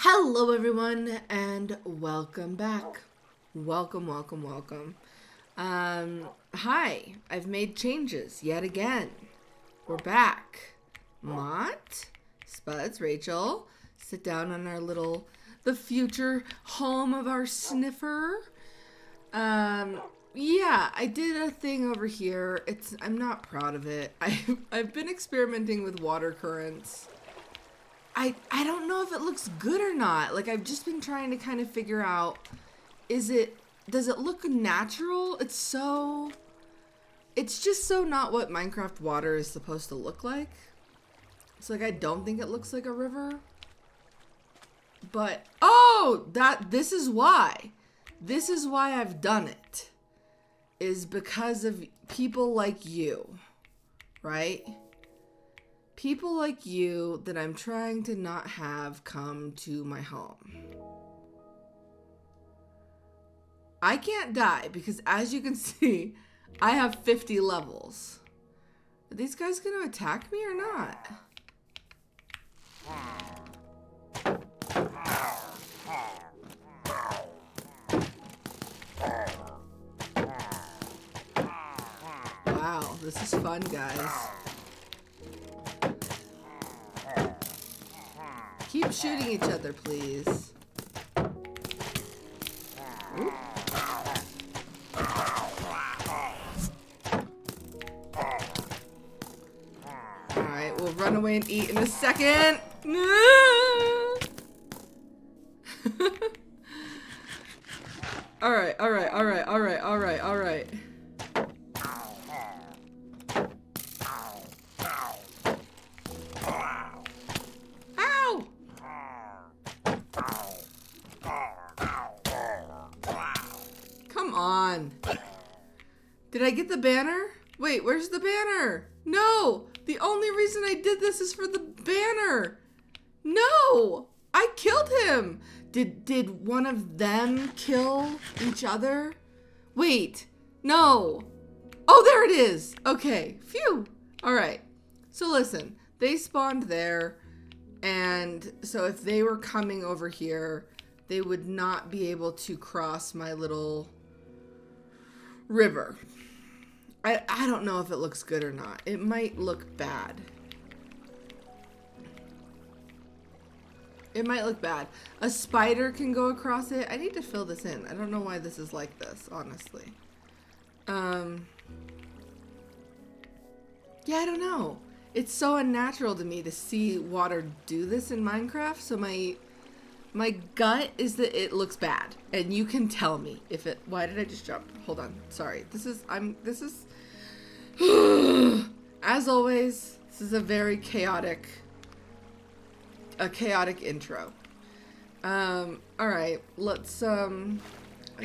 Hello everyone and welcome back. Welcome. Hi, I've made changes yet again. We're back. Mott, Spuds, Rachel, sit down on the future home of our sniffer. Yeah, I did a thing over here. I'm not proud of it. I've been experimenting with water currents. I don't know if it looks good or not. Like, I've just been trying to kind of figure out, does it look natural? It's just so not what Minecraft water is supposed to look like. It's like, I don't think it looks like a river. But, this is why. This is why I've done it. Is because of people like you. Right? People like you that I'm trying to not have come to my home. I can't die because, as you can see, I have 50 levels. Are these guys going to attack me or not? Wow, this is fun, guys. Keep shooting each other, please. Ooh. Alright, we'll run away and eat in a second. Alright. On. Did I get the banner? Wait, where's the banner? No! The only reason I did this is for the banner. No! I killed him. Did one of them kill each other? Wait. No. Oh, there it is. Okay. Phew. All right. So listen, they spawned there, and so if they were coming over here, they would not be able to cross my little river. I don't know if it looks good or not. It might look bad. It might look bad. A spider can go across it. I need to fill this in. I don't know why this is like this, honestly. Yeah, I don't know. It's so unnatural to me to see water do this in Minecraft, so my gut is that it looks bad, and you can tell me if it. Why did I just jump? Hold on. Sorry. This is. As always, this is a very chaotic intro. All right. Let's. I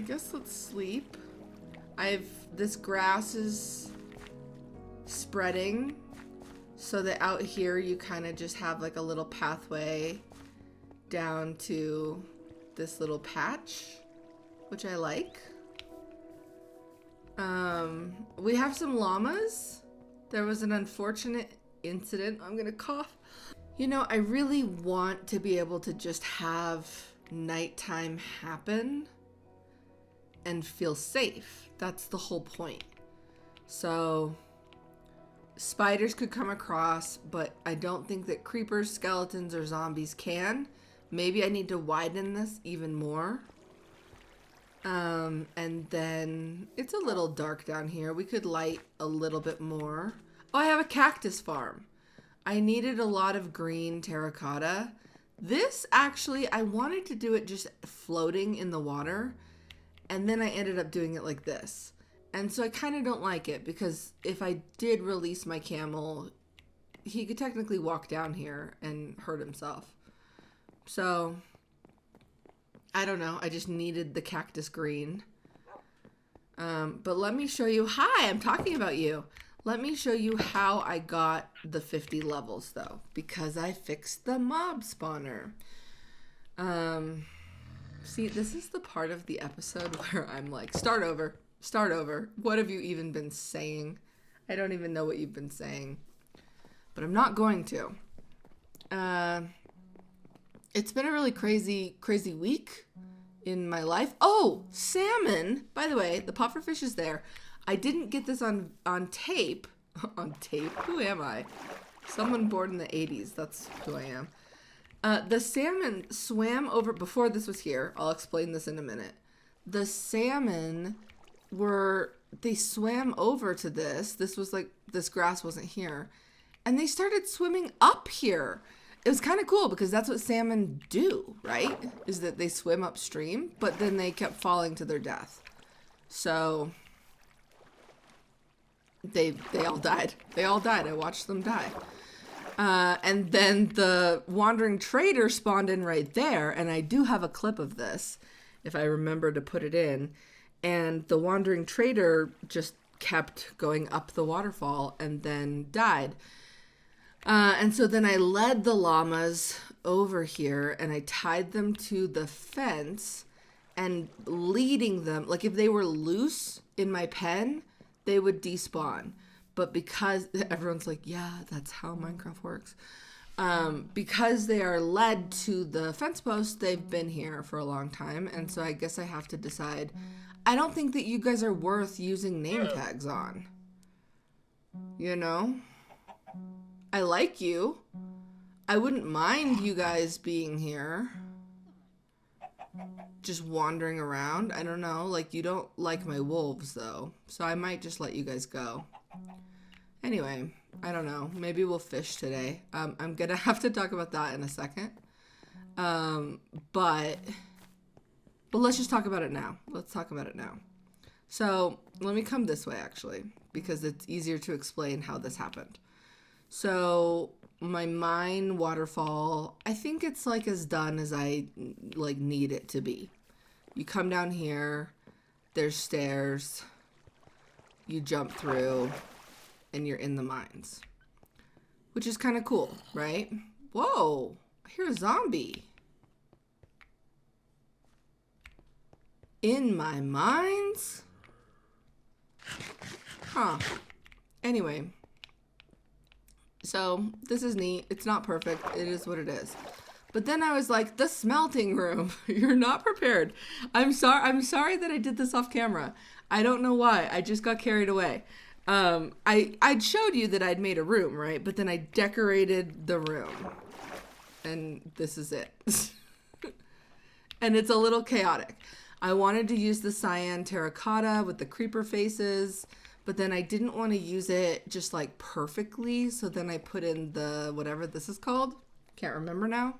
guess let's sleep. This grass is spreading, so that out here you kind of just have like a little pathway down to this little patch, which I like. We have some llamas. There was an unfortunate incident. I'm gonna cough. You know, I really want to be able to just have nighttime happen and feel safe. That's the whole point. So spiders could come across, but I don't think that creepers, skeletons, or zombies can. Maybe I need to widen this even more. And then it's a little dark down here. We could light a little bit more. Oh, I have a cactus farm. I needed a lot of green terracotta. This actually, I wanted to do it just floating in the water. And then I ended up doing it like this. And so I kind of don't like it because if I did release my camel, he could technically walk down here and hurt himself. So, I don't know. I just needed the cactus green. But let me show you. Hi, I'm talking about you. Let me show you how I got the 50 levels, though. Because I fixed the mob spawner. See, this is the part of the episode where I'm like, start over. What have you even been saying? I don't even know what you've been saying. But I'm not going to. It's been a really crazy week in my life. Oh, salmon. By the way, the pufferfish is there. I didn't get this on tape. On tape? Who am I? Someone born in the 80s. That's who I am. The salmon swam over before this was here. I'll explain this in a minute. The salmon they swam over to this. This was like, this grass wasn't here. And they started swimming up here. It was kind of cool because that's what salmon do, right? Is that they swim upstream, but then they kept falling to their death. So they all died. They all died. I watched them die. And then the wandering trader spawned in right there. And I do have a clip of this if I remember to put it in. And the wandering trader just kept going up the waterfall and then died. And so then I led the llamas over here and I tied them to the fence and leading them, like if they were loose in my pen, they would despawn. But because everyone's like, yeah, that's how Minecraft works. Because they are led to the fence post, they've been here for a long time. And so I guess I have to decide. I don't think that you guys are worth using name tags on. You know? I like you. I wouldn't mind you guys being here. Just wandering around. I don't know. Like, you don't like my wolves, though. So I might just let you guys go. Anyway, I don't know. Maybe we'll fish today. I'm going to have to talk about that in a second. But let's just talk about it now. Let's talk about it now. So let me come this way, actually, because it's easier to explain how this happened. So my mine waterfall, I think it's like as done as I like need it to be. You come down here, there's stairs, you jump through, and you're in the mines, which is kind of cool, right? Whoa, I hear a zombie. In my mines? Huh. Anyway. So, this is neat. It's not perfect. It is what it is. But then I was like, the smelting room. You're not prepared. I'm sorry that I did this off camera. I don't know why. I just got carried away. I'd showed you that I'd made a room, right? But then I decorated the room. And this is it. And it's a little chaotic. I wanted to use the cyan terracotta with the creeper faces. But then I didn't want to use it just like perfectly. So then I put in the whatever this is called. Can't remember now.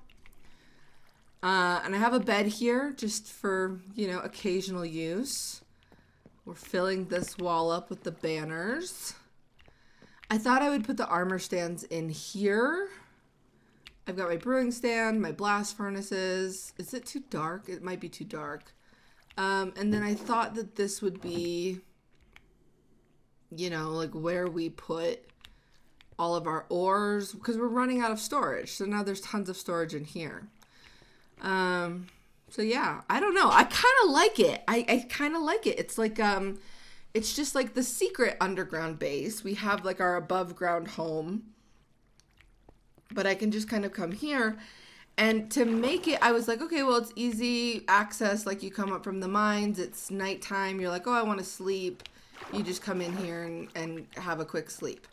And I have a bed here just for, you know, occasional use. We're filling this wall up with the banners. I thought I would put the armor stands in here. I've got my brewing stand, my blast furnaces. Is it too dark? It might be too dark. And then I thought that this would be, you know, like where we put all of our ores because we're running out of storage. So now there's tons of storage in here. So yeah, I don't know. I kind of like it. I kind of like it. It's like, it's just like the secret underground base. We have like our above ground home, but I can just kind of come here. And to make it, I was like, okay, well, it's easy access. Like you come up from the mines, it's nighttime. You're like, oh, I want to sleep. You just come in here and have a quick sleep.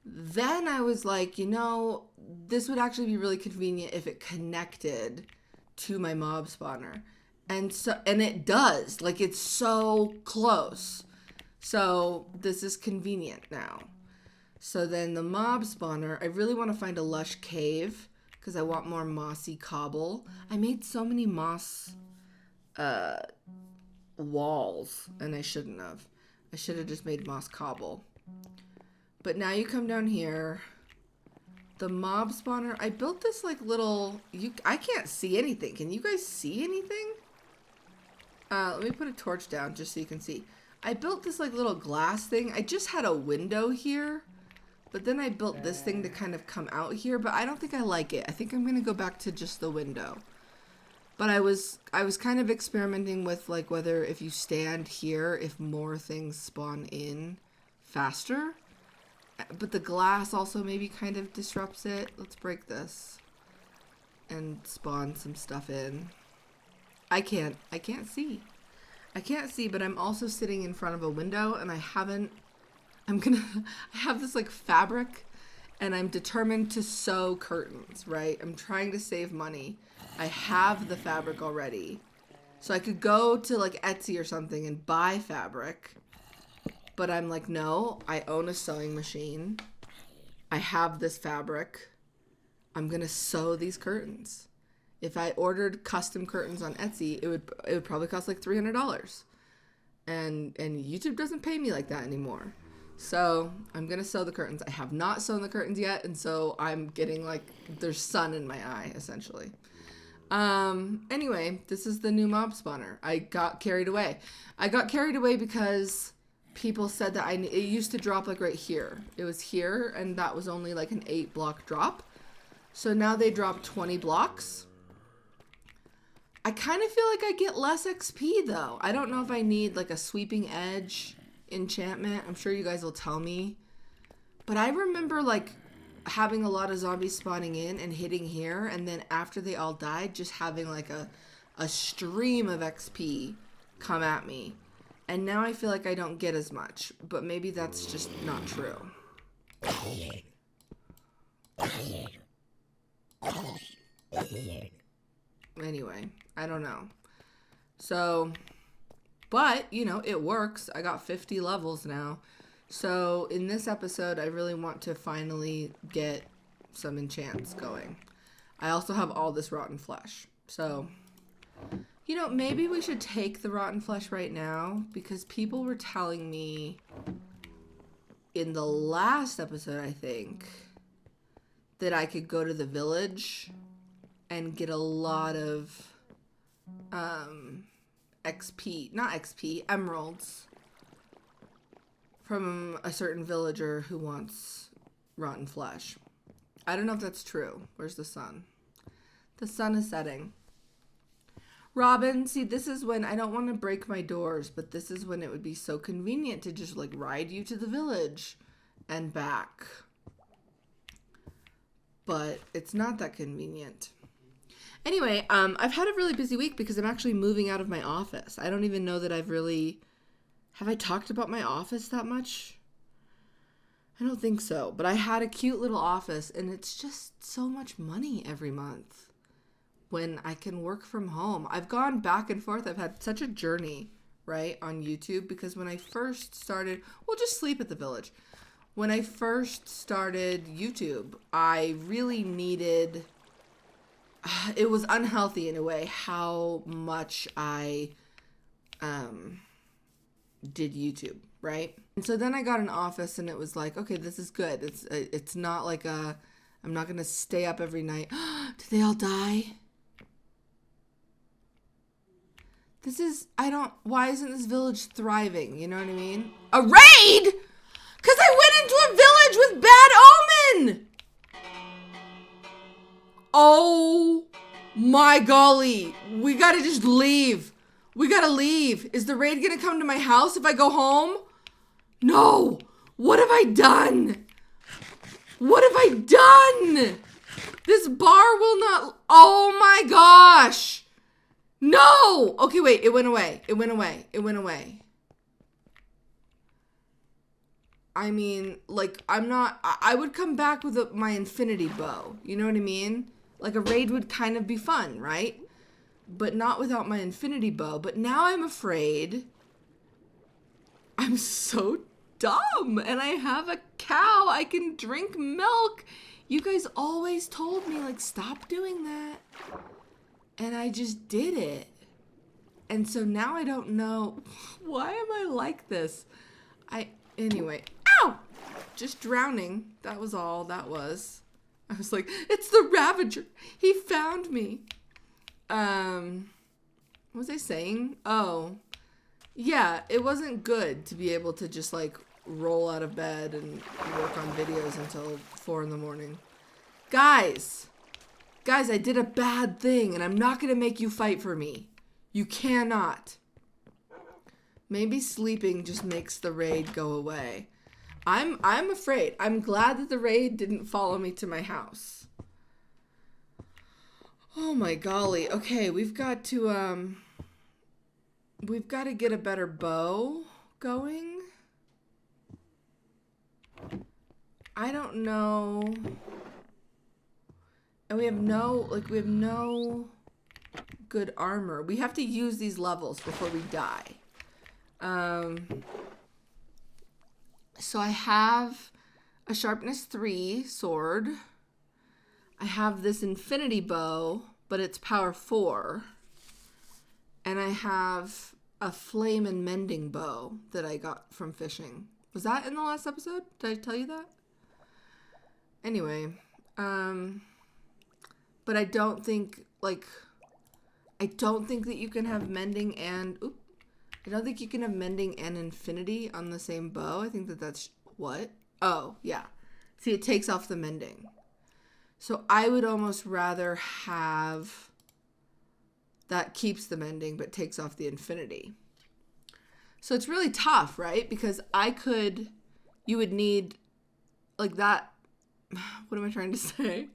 Then I was like, you know, this would actually be really convenient if it connected to my mob spawner. And it does. Like, it's so close. So this is convenient now. So then the mob spawner, I really want to find a lush cave because I want more mossy cobble. I made so many moss walls, and I shouldn't have. I should have just made moss cobble. But now you come down here. The mob spawner, I built this like little, I can't see anything. Can you guys see anything? Let me put a torch down just so you can see. I built this like little glass thing. I just had a window here. But then I built this thing to kind of come out here, but I don't think I like it. I think I'm going to go back to just the window. But I was kind of experimenting with like whether if you stand here, if more things spawn in faster. But the glass also maybe kind of disrupts it. Let's break this. and spawn some stuff in. I can't see. I can't see, but I'm also sitting in front of a window and I have this like fabric and I'm determined to sew curtains, right? I'm trying to save money. I have the fabric already. So I could go to like Etsy or something and buy fabric. But I'm like, no, I own a sewing machine. I have this fabric. I'm going to sew these curtains. If I ordered custom curtains on Etsy, it would probably cost like $300. And YouTube doesn't pay me like that anymore. So I'm going to sew the curtains. I have not sewn the curtains yet. And so I'm getting like, there's sun in my eye, essentially. Anyway, this is the new mob spawner. I got carried away. I got carried away because people said that it used to drop like right here. It was here and that was only like an 8 block drop. So now they drop 20 blocks. I kind of feel like I get less XP though. I don't know if I need like a sweeping edge enchantment. I'm sure you guys will tell me. But I remember like having a lot of zombies spawning in and hitting here, and then after they all died, just having like a stream of XP come at me. And now I feel like I don't get as much, but maybe that's just not true. Anyway, I don't know. So, but, you know, it works. I got 50 levels now. So, in this episode, I really want to finally get some enchants going. I also have all this rotten flesh. So, you know, maybe we should take the rotten flesh right now, because people were telling me in the last episode, I think, that I could go to the village and get a lot of emeralds from a certain villager who wants rotten flesh. I don't know if that's true. Where's the sun? The sun is setting. Robin, see, this is when I don't want to break my doors, but this is when it would be so convenient to just like ride you to the village and back. But it's not that convenient. Anyway, I've had a really busy week because I'm actually moving out of my office. I don't even know that have I talked about my office that much? I don't think so, but I had a cute little office and it's just so much money every month when I can work from home. I've gone back and forth. I've had such a journey, right, on YouTube, because when I first started, we'll just sleep at the village. When I first started YouTube, I really needed, it was unhealthy in a way how much I did YouTube, right? And so then I got an office and it was like, okay, this is good. It's not like I'm not going to stay up every night. Did they all die? Why isn't this village thriving? You know what I mean? A raid? Because I went into a village with bad omen! Oh my golly. We gotta just leave. We gotta leave. Is the raid gonna come to my house if I go home? No. What have I done? What have I done? This bar will not. Oh my gosh. No. Okay, wait. It went away. It went away. It went away. I mean, like, I would come back with my infinity bow. You know what I mean? Like, a raid would kind of be fun, right? But not without my infinity bow. But now I'm afraid. I'm so dumb. And I have a cow. I can drink milk. You guys always told me, like, stop doing that. And I just did it. And so now I don't know. Why am I like this? Anyway. Ow! Just drowning. That was all that was. I was like, it's the Ravager. He found me. What was I saying? Oh. Yeah, it wasn't good to be able to just like roll out of bed and work on videos until 4 a.m. Guys, I did a bad thing and I'm not going to make you fight for me. You cannot. Maybe sleeping just makes the raid go away. I'm afraid. I'm glad that the raid didn't follow me to my house. Oh my golly. Okay, we've got to get a better bow going. I don't know. And we have no good armor. We have to use these levels before we die. So I have a sharpness 3 sword. I have this infinity bow, but it's power 4. And I have a flame and mending bow that I got from fishing. Was that in the last episode? Did I tell you that? Anyway, but I don't think that you can have mending and I don't think you can have mending and infinity on the same bow. I think that's what? Oh, yeah. See, it takes off the mending. So I would almost rather have that keeps the mending but takes off the infinity. So it's really tough, right? Because you would need like that. What am I trying to say?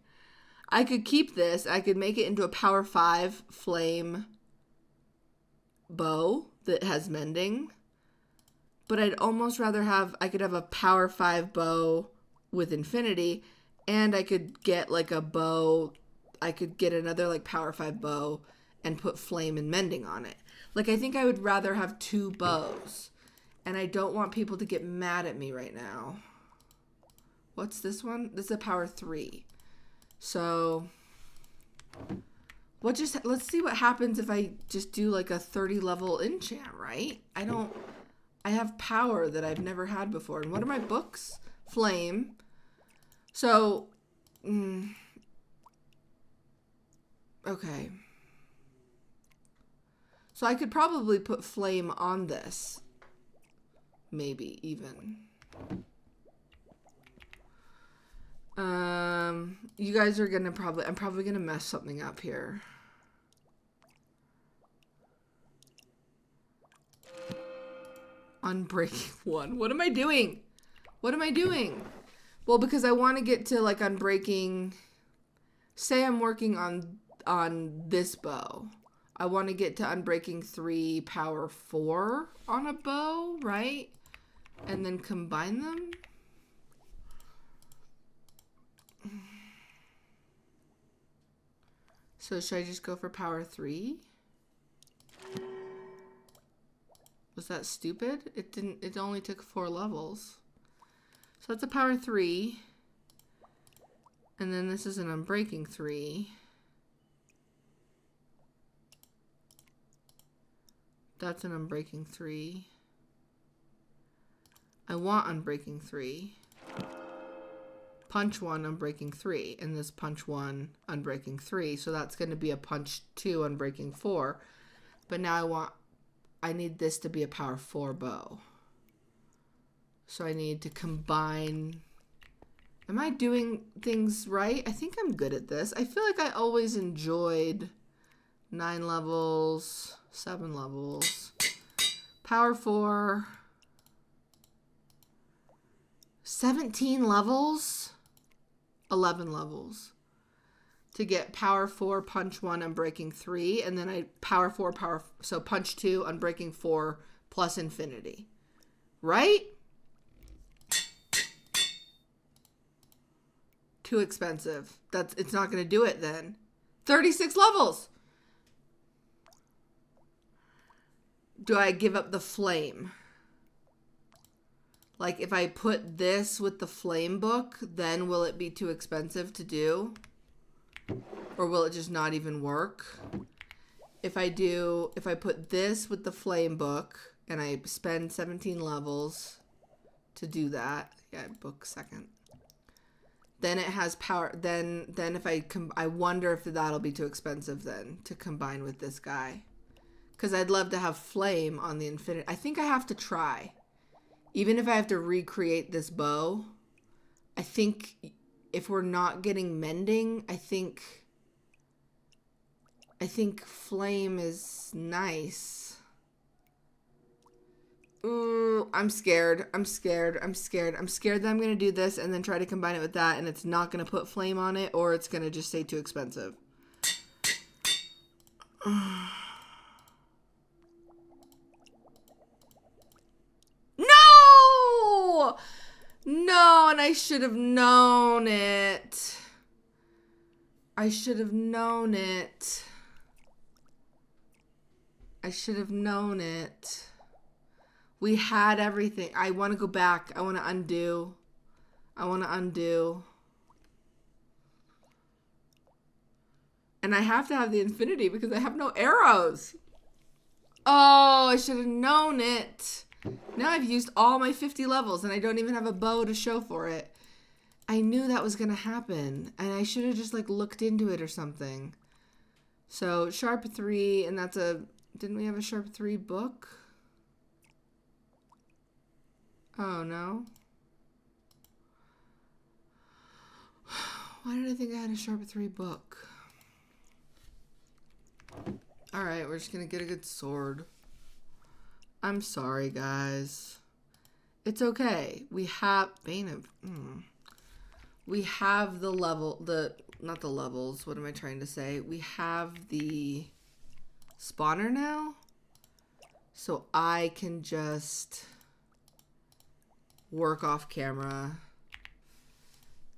I could keep this. I could make it into a power 5 flame bow that has mending. But I'd almost rather I could have a power 5 bow with infinity, and I could get like a bow. I could get another like power 5 bow and put flame and mending on it. Like, I think I would rather have 2 bows. And I don't want people to get mad at me right now. What's this one? This is a power 3. So let's see what happens if I just do like a 30 level enchant, right? I have power that I've never had before. And what are my books? Flame. So, okay. So I could probably put flame on this. Maybe even. You guys are gonna I'm probably gonna mess something up here. Unbreaking 1. What am I doing? What am I doing? Well, because I want to get to like unbreaking. Say I'm working on this bow. I want to get to unbreaking 3 power 4 on a bow, right? And then combine them. So should I just go for power 3? Was that stupid? It only took 4 levels. So that's a power 3. And then this is an unbreaking 3. That's an unbreaking 3. I want unbreaking 3. Punch 1, unbreaking 3. And this punch 1, unbreaking 3. So that's going to be a punch 2, unbreaking 4. But now I need this to be a power 4 bow. So I need to combine. Am I doing things right? I think I'm good at this. I feel like I always enjoyed 9 levels, 7 levels, power 4, 17 levels, 11 levels to get power 4, punch 1, unbreaking 3, and then I power 4, so punch 2, unbreaking 4 plus infinity. Right? Too expensive. It's not going to do it then. 36 levels. Do I give up the flame? Like, if I put this with the flame book, then will it be too expensive to do? Or will it just not even work? If I put this with the flame book and I spend 17 levels to do that. Yeah, book second. Then it has power. Then if I wonder if that'll be too expensive then to combine with this guy. Because I'd love to have flame on the infinite. I think I have to try. Even if I have to recreate this bow, I think if we're not getting mending, I think flame is nice. Ooh, I'm scared. I'm scared that I'm going to do this and then try to combine it with that and it's not going to put flame on it, or it's going to just say too expensive. No! No, and I should have known it. I should have known it. I should have known it. We had everything. I want to go back. I want to undo. I want to undo. And I have to have the infinity because I have no arrows. Oh, I should have known it. Now I've used all my 50 levels and I don't even have a bow to show for it. I knew that was going to happen. And I should have just like looked into it or something. So sharp 3, and that's a... Didn't we have a sharp 3 book? Oh, no. Why did I think I had a sharp 3 book? Alright, we're just gonna get a good sword. I'm sorry, guys. It's okay. We have... Bane of... We have the level... Not the levels. What am I trying to say? We have the spawner now. So I can just work off camera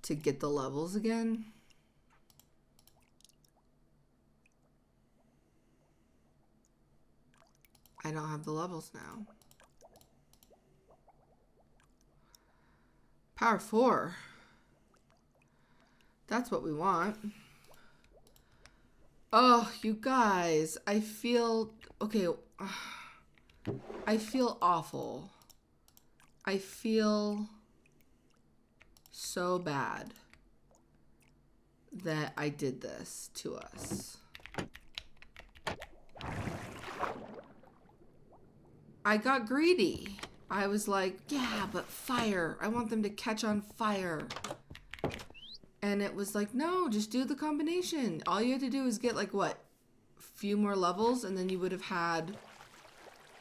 to get the levels again. I don't have the levels now. Power 4. That's what we want. Oh, you guys, I feel... Okay. I feel awful. I feel so bad that I did this to us. I got greedy. I was like, yeah, but fire. I want them to catch on fire. And it was like, no, just do the combination. All you had to do is get like, what? A few more levels and then you would have had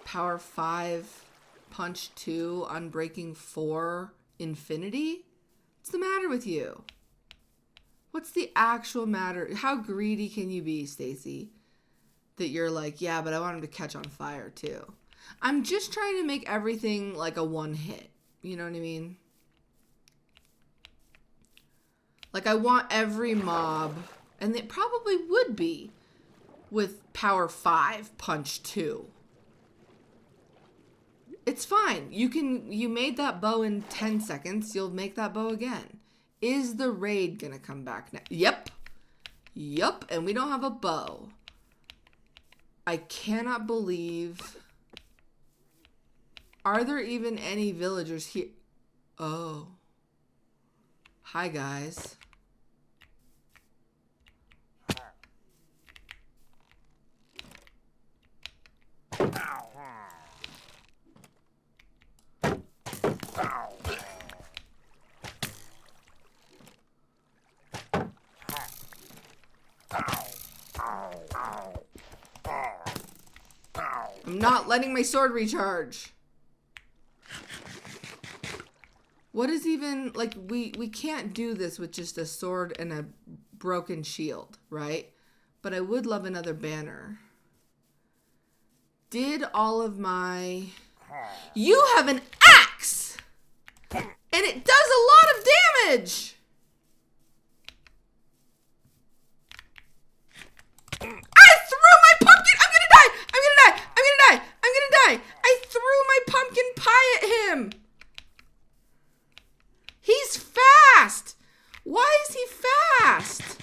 power 5, punch 2, unbreaking 4, infinity? What's the matter with you? What's the actual matter? How greedy can you be, Stacy? That you're like, yeah, but I want him to catch on fire too. I'm just trying to make everything like a one hit. You know what I mean? Like I want every mob, and it probably would be with power 5, punch 2. It's fine. You made that bow in 10 seconds. You'll make that bow again. Is the raid gonna come back now? Yep. Yup. And we don't have a bow. I cannot believe... Are there even any villagers here? Oh. Hi, guys. I'm not letting my sword recharge. What is even, like, we can't do this with just a sword and a broken shield, right? But I would love another banner. Did all of my... You have an axe! And it does a lot of damage! I threw my pumpkin! I'm gonna die! I'm gonna die! I'm gonna die! I'm gonna die! I threw my pumpkin pie at him! He's fast! Why is he fast?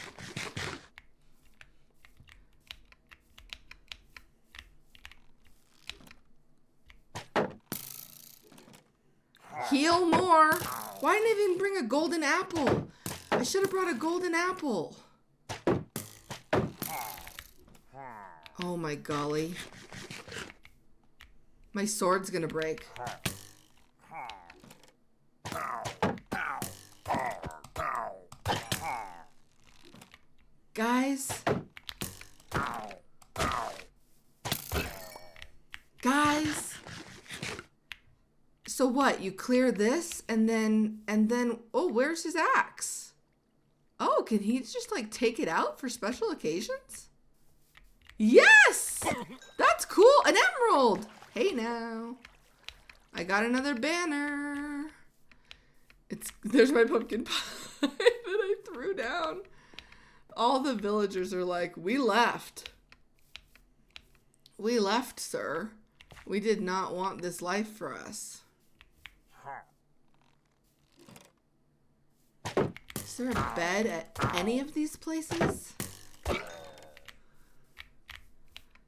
Heal more. Why didn't I even bring a golden apple? I should have brought a golden apple. Oh my golly. My sword's gonna break. Guys. Guys. So what? You clear this and then, oh, where's his axe? Oh, can he just like take it out for special occasions? Yes! That's cool. An emerald. Hey now. I got another banner. There's my pumpkin pie that I threw down. All the villagers are like, we left. We left, sir. We did not want this life for us. Is there a bed at any of these places?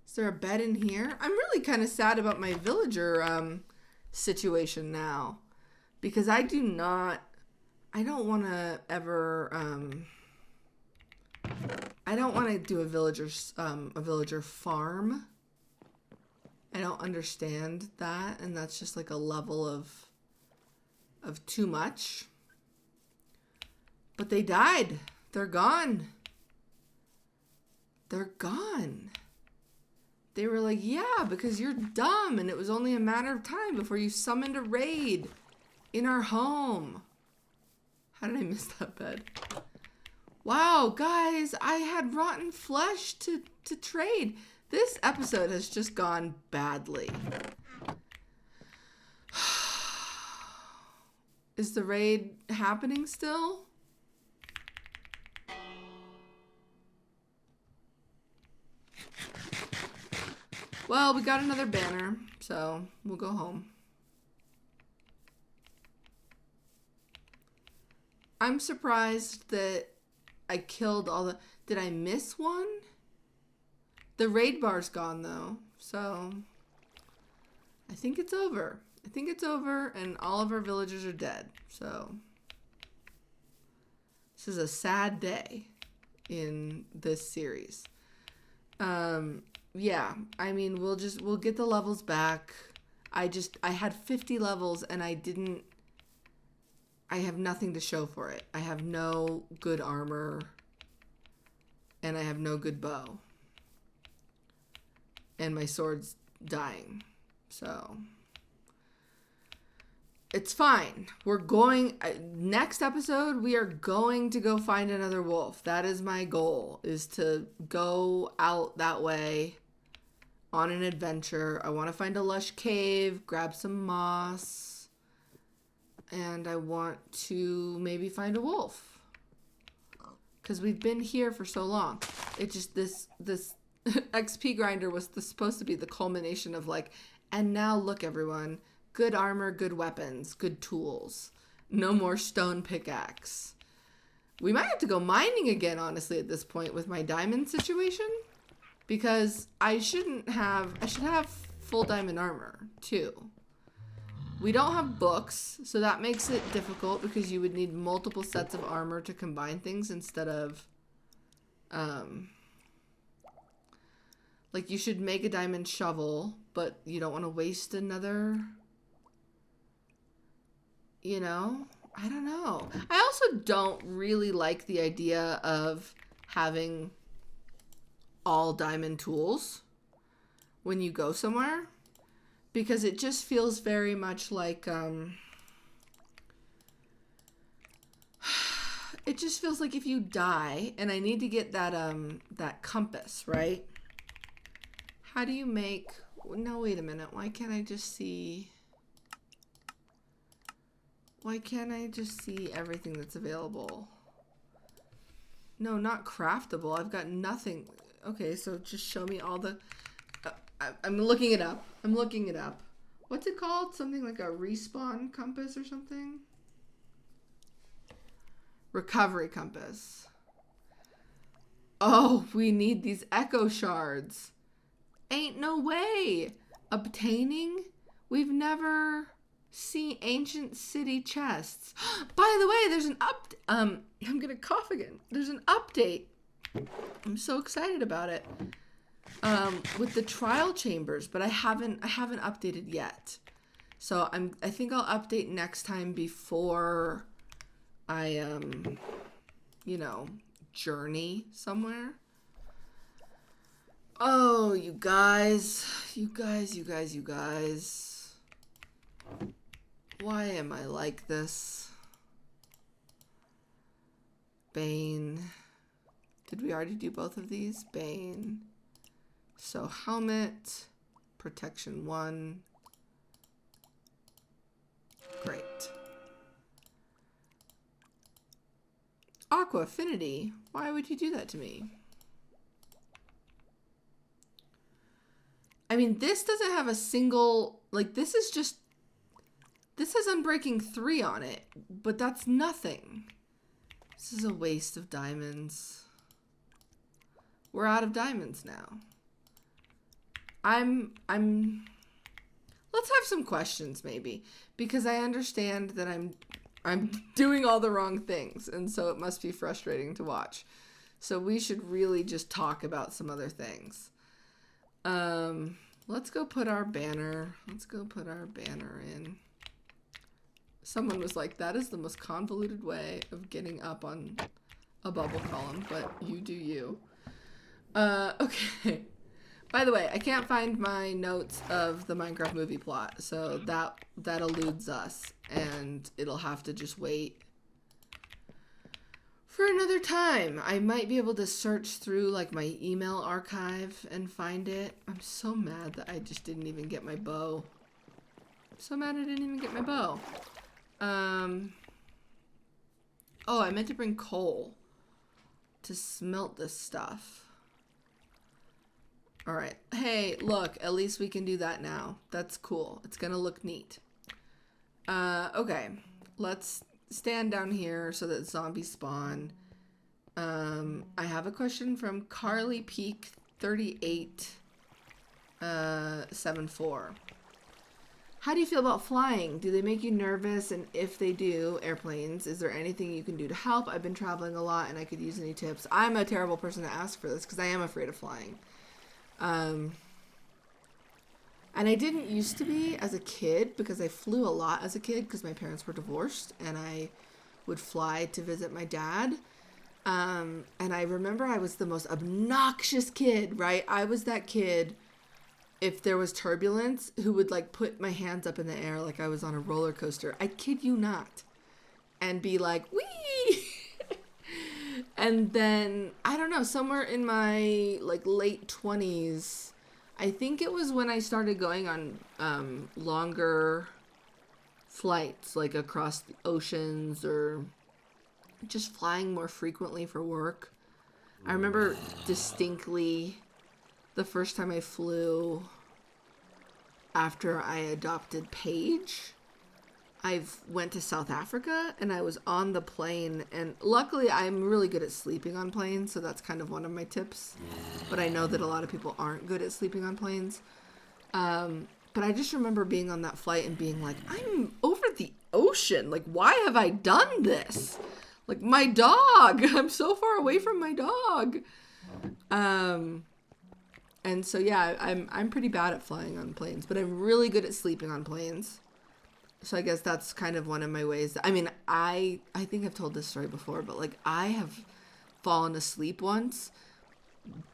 Is there a bed in here? I'm really kind of sad about my villager situation now. Because I don't want to ever, I don't want to do a villager farm. I don't understand that, and that's just like a level of too much. But they died. They're gone. They're gone. They were like, yeah, because you're dumb, and it was only a matter of time before you summoned a raid in our home. How did I miss that bed? Wow, guys, I had rotten flesh to trade. This episode has just gone badly. Is the raid happening still? Well, we got another banner, so we'll go home. I'm surprised that I killed all the... Did I miss one? The raid bar's gone, though, so I think it's over. I think it's over, and all of our villagers are dead, so this is a sad day in this series. Yeah, I mean, we'll get the levels back. I had 50 levels, and I have nothing to show for it. I have no good armor, and I have no good bow. And my sword's dying. So it's fine. Next episode, we are going to go find another wolf. That is my goal, is to go out that way on an adventure. I want to find a lush cave, grab some moss, and I want to maybe find a wolf. Because we've been here for so long. It just, this XP grinder was supposed to be the culmination of like, and now look everyone, good armor, good weapons, good tools. No more stone pickaxe. We might have to go mining again, honestly, at this point with my diamond situation. Because I should have full diamond armor too. We don't have books, so that makes it difficult because you would need multiple sets of armor to combine things instead of, like you should make a diamond shovel, but you don't want to waste another, you know? I don't know. I also don't really like the idea of having all diamond tools when you go somewhere, because it just feels very much like, it just feels like if you die, and I need to get that, that compass, right? How do you make, no, wait a minute. Why can't I just see everything that's available? No, not craftable. I've got nothing. Okay, so just show me all the, I'm looking it up. What's it called? Something like a respawn compass or something? Recovery compass. Oh, we need these echo shards. Ain't no way. Obtaining? We've never seen ancient city chests. By the way, there's an I'm gonna cough again. There's an update. I'm so excited about it. With the trial chambers, but I haven't updated yet. So I think I'll update next time before I you know, journey somewhere. Oh, you guys. Why am I like this? Bane. Did we already do both of these? Bane. So helmet, protection 1. Great. Aqua Affinity. Why would you do that to me? I mean, this doesn't have a single, like, this has Unbreaking 3 on it, but that's nothing. This is a waste of diamonds. We're out of diamonds now. Let's have some questions maybe, because I understand that I'm doing all the wrong things, and so it must be frustrating to watch. So we should really just talk about some other things. Let's go put our banner. Let's go put our banner in. Someone was like, that is the most convoluted way of getting up on a bubble column, but you do you. Okay. By the way, I can't find my notes of the Minecraft movie plot, so that eludes us, and it'll have to just wait for another time. I might be able to search through like my email archive and find it. I'm so mad that I just didn't even get my bow. I'm so mad I didn't even get my bow. Oh, I meant to bring coal to smelt this stuff. All right. Hey, look, at least we can do that now. That's cool. It's going to look neat. Okay. Let's stand down here so that zombies spawn. I have a question from Carly Peak 3874. How do you feel about flying? Do they make you nervous? And if they do, airplanes, is there anything you can do to help? I've been traveling a lot and I could use any tips. I'm a terrible person to ask for this because I am afraid of flying. And I didn't used to be as a kid because I flew a lot as a kid because my parents were divorced and I would fly to visit my dad. And I remember I was the most obnoxious kid, right? I was that kid, if there was turbulence, who would like put my hands up in the air like I was on a roller coaster. I kid you not. And be like, wee! And then, I don't know, somewhere in my like late 20s, I think it was when I started going on longer flights, like across the oceans or just flying more frequently for work. I remember distinctly the first time I flew after I adopted Paige. I went to South Africa and I was on the plane, and luckily I'm really good at sleeping on planes, so that's kind of one of my tips. But I know that a lot of people aren't good at sleeping on planes. But I just remember being on that flight and being like, I'm over the ocean. Like, why have I done this? Like, my dog. I'm so far away from my dog. And so, yeah, I'm pretty bad at flying on planes, but I'm really good at sleeping on planes. So I guess that's kind of one of my ways. I mean, I think I've told this story before, but like I have fallen asleep once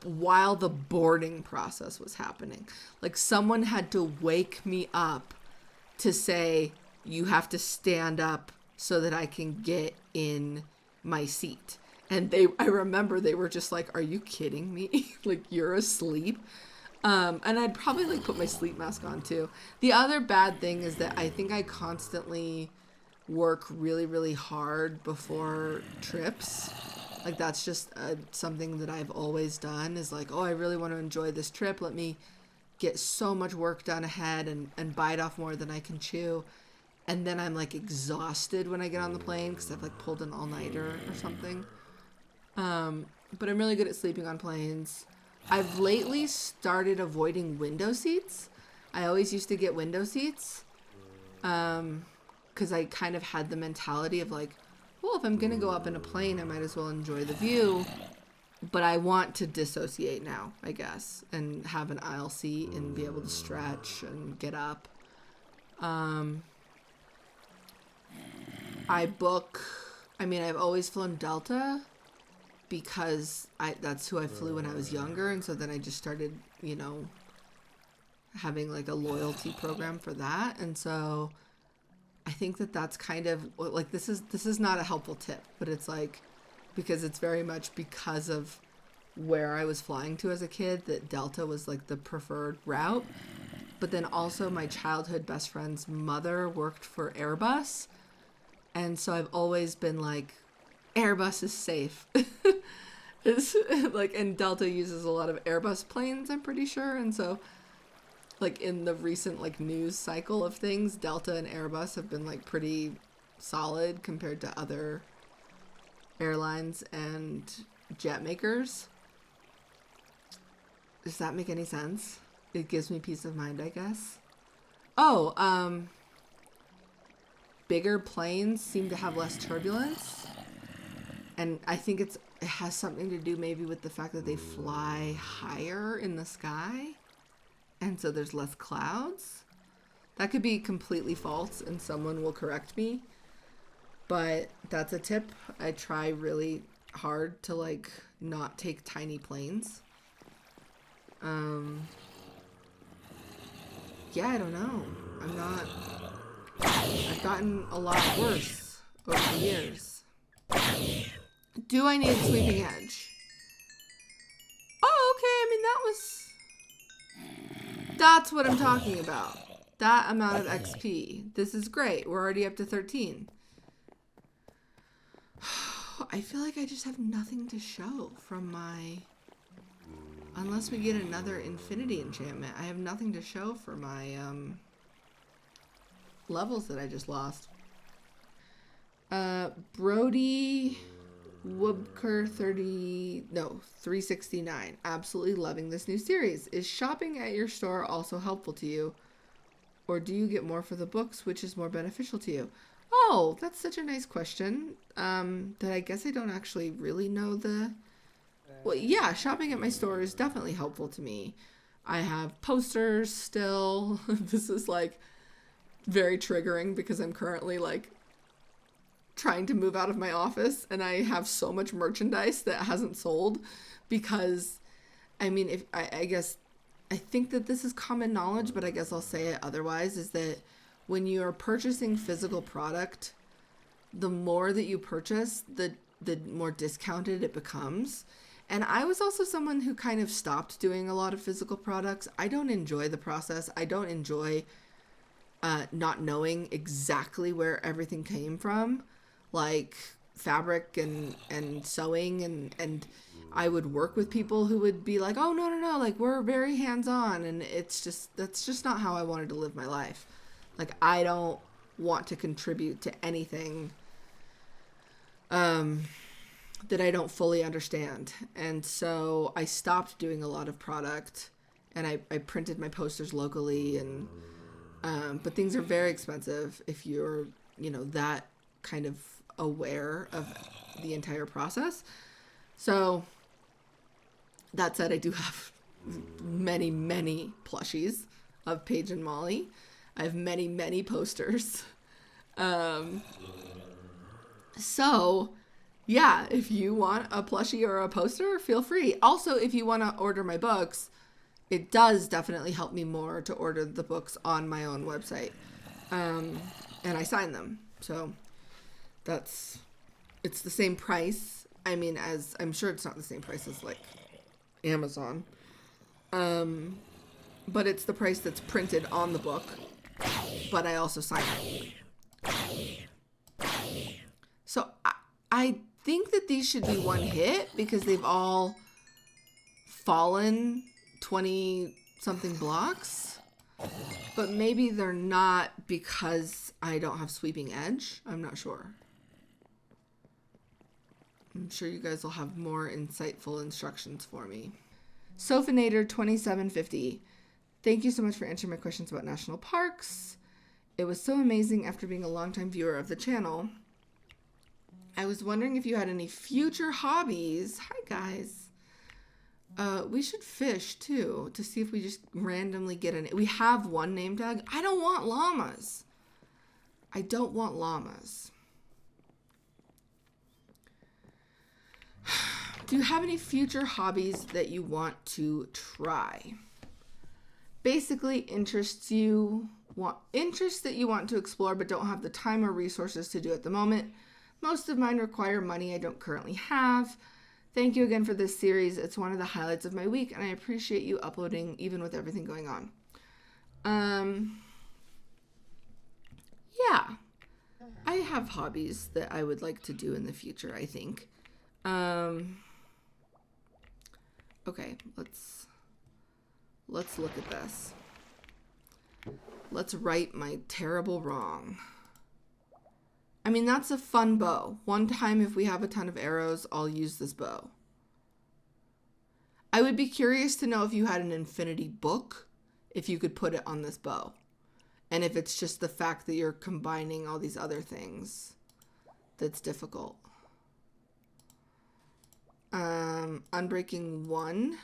while the boarding process was happening. Like someone had to wake me up to say, you have to stand up so that I can get in my seat. And I remember they were just like, are you kidding me? Like, you're asleep? And I'd probably like put my sleep mask on too. The other bad thing is that I think I constantly work really, really hard before trips. Like that's just something that I've always done is like, oh, I really want to enjoy this trip. Let me get so much work done ahead and bite off more than I can chew. And then I'm like exhausted when I get on the plane because I've like pulled an all-nighter or something. But I'm really good at sleeping on planes. I've lately started avoiding window seats. I always used to get window seats because I kind of had the mentality of like, well, if I'm going to go up in a plane, I might as well enjoy the view. But I want to dissociate now, I guess, and have an aisle seat and be able to stretch and get up. I've always flown Delta because that's who I flew when I was younger. And so then I just started, having like a loyalty program for that. And so I think that's kind of like, this is not a helpful tip, but it's like, because it's very much because of where I was flying to as a kid, that Delta was like the preferred route. But then also my childhood best friend's mother worked for Airbus. And so I've always been like, Airbus is safe. It's like, and Delta uses a lot of Airbus planes, I'm pretty sure. And so like in the recent like news cycle of things, Delta and Airbus have been like pretty solid compared to other airlines and jet makers. Does that make any sense? It gives me peace of mind, I guess. Oh, bigger planes seem to have less turbulence. And I think it has something to do maybe with the fact that they fly higher in the sky. And so there's less clouds. That could be completely false and someone will correct me. But that's a tip. I try really hard to like not take tiny planes. Yeah, I don't know. I've gotten a lot worse over the years. Do I need sweeping edge? Oh, okay. I mean, that's what I'm talking about. That amount of XP. This is great. We're already up to 13. I feel like I just have nothing to show from my... Unless we get another infinity enchantment, I have nothing to show for my levels that I just lost. Brody Woobker 369. Absolutely loving this new series. Is shopping at your store also helpful to you? Or do you get more for the books, which is more beneficial to you? Oh, that's such a nice question. That I guess I don't actually really know the... Well, yeah, shopping at my store is definitely helpful to me. I have posters still. This is like very triggering because I'm currently like trying to move out of my office and I have so much merchandise that hasn't sold because, I mean, if I guess, I think that this is common knowledge, but I guess I'll say it otherwise, is that when you are purchasing physical product, the more that you purchase, the more discounted it becomes. And I was also someone who kind of stopped doing a lot of physical products. I don't enjoy the process. I don't enjoy not knowing exactly where everything came from, like fabric and sewing. And I would work with people who would be like, oh, no, like we're very hands-on. And that's just not how I wanted to live my life. Like, I don't want to contribute to anything that I don't fully understand. And so I stopped doing a lot of product and I printed my posters locally and but things are very expensive if you're, that kind of aware of the entire process. So that said, I do have many, many plushies of Paige and Molly. I have many, many posters. So yeah, if you want a plushie or a poster, feel free. Also, if you want to order my books, it does definitely help me more to order the books on my own website. And I sign them. So it's the same price. I mean, I'm sure it's not the same price as like Amazon. But it's the price that's printed on the book. But I also sign it. So I think that these should be one hit because they've all fallen 20 something blocks, but maybe they're not because I don't have sweeping edge. I'm not sure. I'm sure you guys will have more insightful instructions for me. Sofinator 2750. Thank you so much for answering my questions about national parks. It was so amazing after being a longtime viewer of the channel. I was wondering if you had any future hobbies. Hi, guys. We should fish, too, to see if we just randomly get an... We have one name tag. I don't want llamas. I don't want llamas. Do you have any future hobbies that you want to try? Basically, interests that you want to explore but don't have the time or resources to do at the moment. Most of mine require money I don't currently have. Thank you again for this series. It's one of the highlights of my week, and I appreciate you uploading even with everything going on. Yeah. I have hobbies that I would like to do in the future, I think. Okay, let's look at this. Let's right my terrible wrong. I mean, that's a fun bow. One time, if we have a ton of arrows, I'll use this bow. I would be curious to know if you had an infinity book, if you could put it on this bow. And if it's just the fact that you're combining all these other things that's difficult. Unbreaking 1.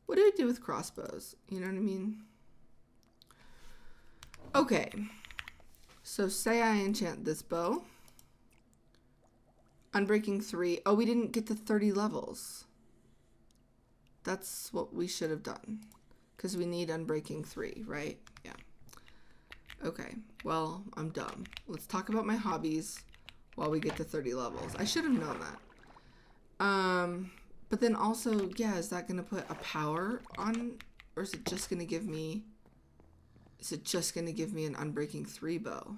What do I do with crossbows? You know what I mean? Okay. So say I enchant this bow. Unbreaking 3. Oh, we didn't get to 30 levels. That's what we should have done. Because we need Unbreaking 3, right? Yeah. Okay. Well, I'm dumb. Let's talk about my hobbies while we get to 30 levels. I should have known that. But then also, yeah, is that going to put a power on? Or is it just going to give me... Is it just going to give me an Unbreaking 3 bow?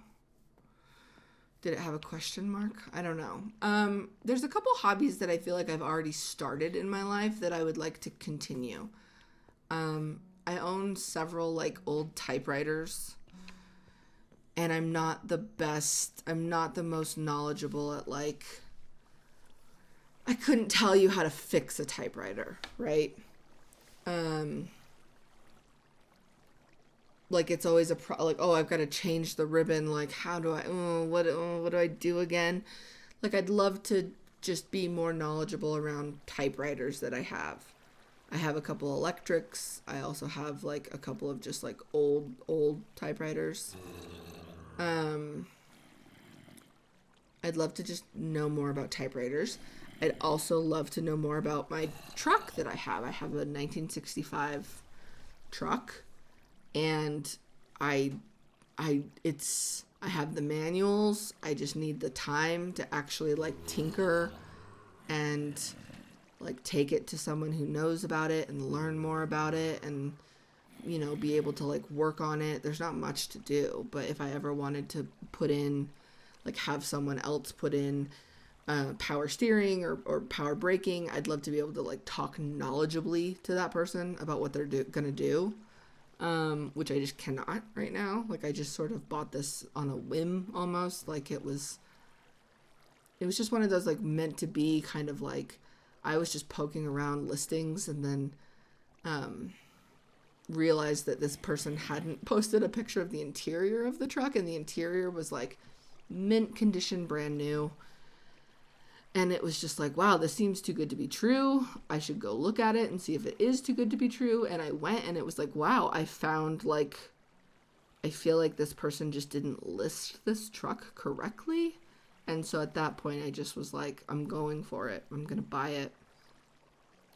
Did it have a question mark? I don't know. There's a couple hobbies that I feel like I've already started in my life that I would like to continue. I own several like old typewriters, and I'm not the best. I'm not the most knowledgeable at like. I couldn't tell you how to fix a typewriter, right? Like it's always like, oh, I've got to change the ribbon. Like, how do I, what do I do again? Like, I'd love to just be more knowledgeable around typewriters that I have. I have a couple electrics. I also have like a couple of just like old typewriters. I'd love to just know more about typewriters. I'd also love to know more about my truck that I have. I have a 1965 truck. And I have the manuals. I just need the time to actually like tinker and like take it to someone who knows about it and learn more about it and, you know, be able to like work on it. There's not much to do, but if I ever wanted to put in, like have someone else put in power steering or power braking, I'd love to be able to like talk knowledgeably to that person about what they're gonna do. Which I just cannot right now. Like I just sort of bought this on a whim almost. Like it was just one of those like meant to be kind of like I was just poking around listings and then realized that this person hadn't posted a picture of the interior of the truck, and the interior was like mint condition, brand new. And it was just like, wow, this seems too good to be true. I should go look at it and see if it is too good to be true. And I went and it was like, wow, I found like, I feel like this person just didn't list this truck correctly. And so at that point, I just was like, I'm going for it. I'm going to buy it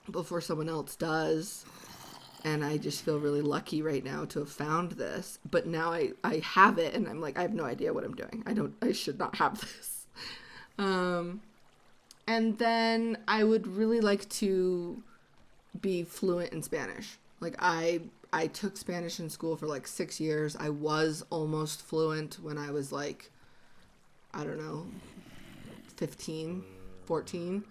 before someone else does. And I just feel really lucky right now to have found this. But now I have it and I'm like, I have no idea what I'm doing. I should not have this. And then I would really like to be fluent in Spanish. Like I took Spanish in school for like 6 years. I was almost fluent when I was like, I don't know, 15, 14.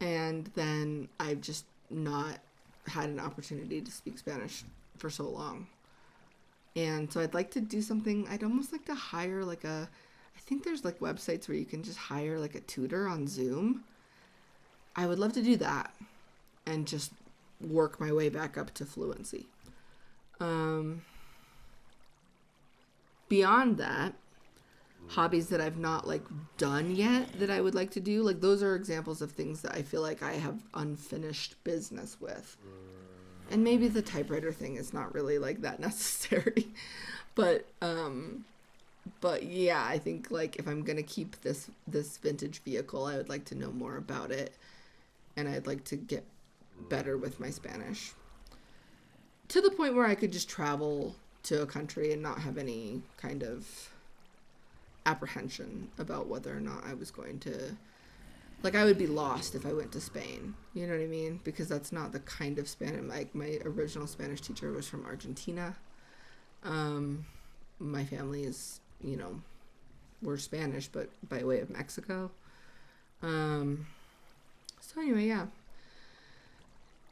And then I've just not had an opportunity to speak Spanish for so long. And so I'd like to do something. I'd almost like to hire like I think there's like websites where you can just hire like a tutor on Zoom. I would love to do that and just work my way back up to fluency. Beyond that, hobbies that I've not like done yet that I would like to do, like those are examples of things that I feel like I have unfinished business with. And maybe the typewriter thing is not really like that necessary. But yeah, I think like if I'm going to keep this vintage vehicle, I would like to know more about it. And I'd like to get better with my Spanish. To the point where I could just travel to a country and not have any kind of apprehension about whether or not I was going to, like, I would be lost if I went to Spain. You know what I mean? Because that's not the kind of Spanish. Like, my original Spanish teacher was from Argentina. My family is, you know, we're Spanish, but by way of Mexico. So anyway, yeah.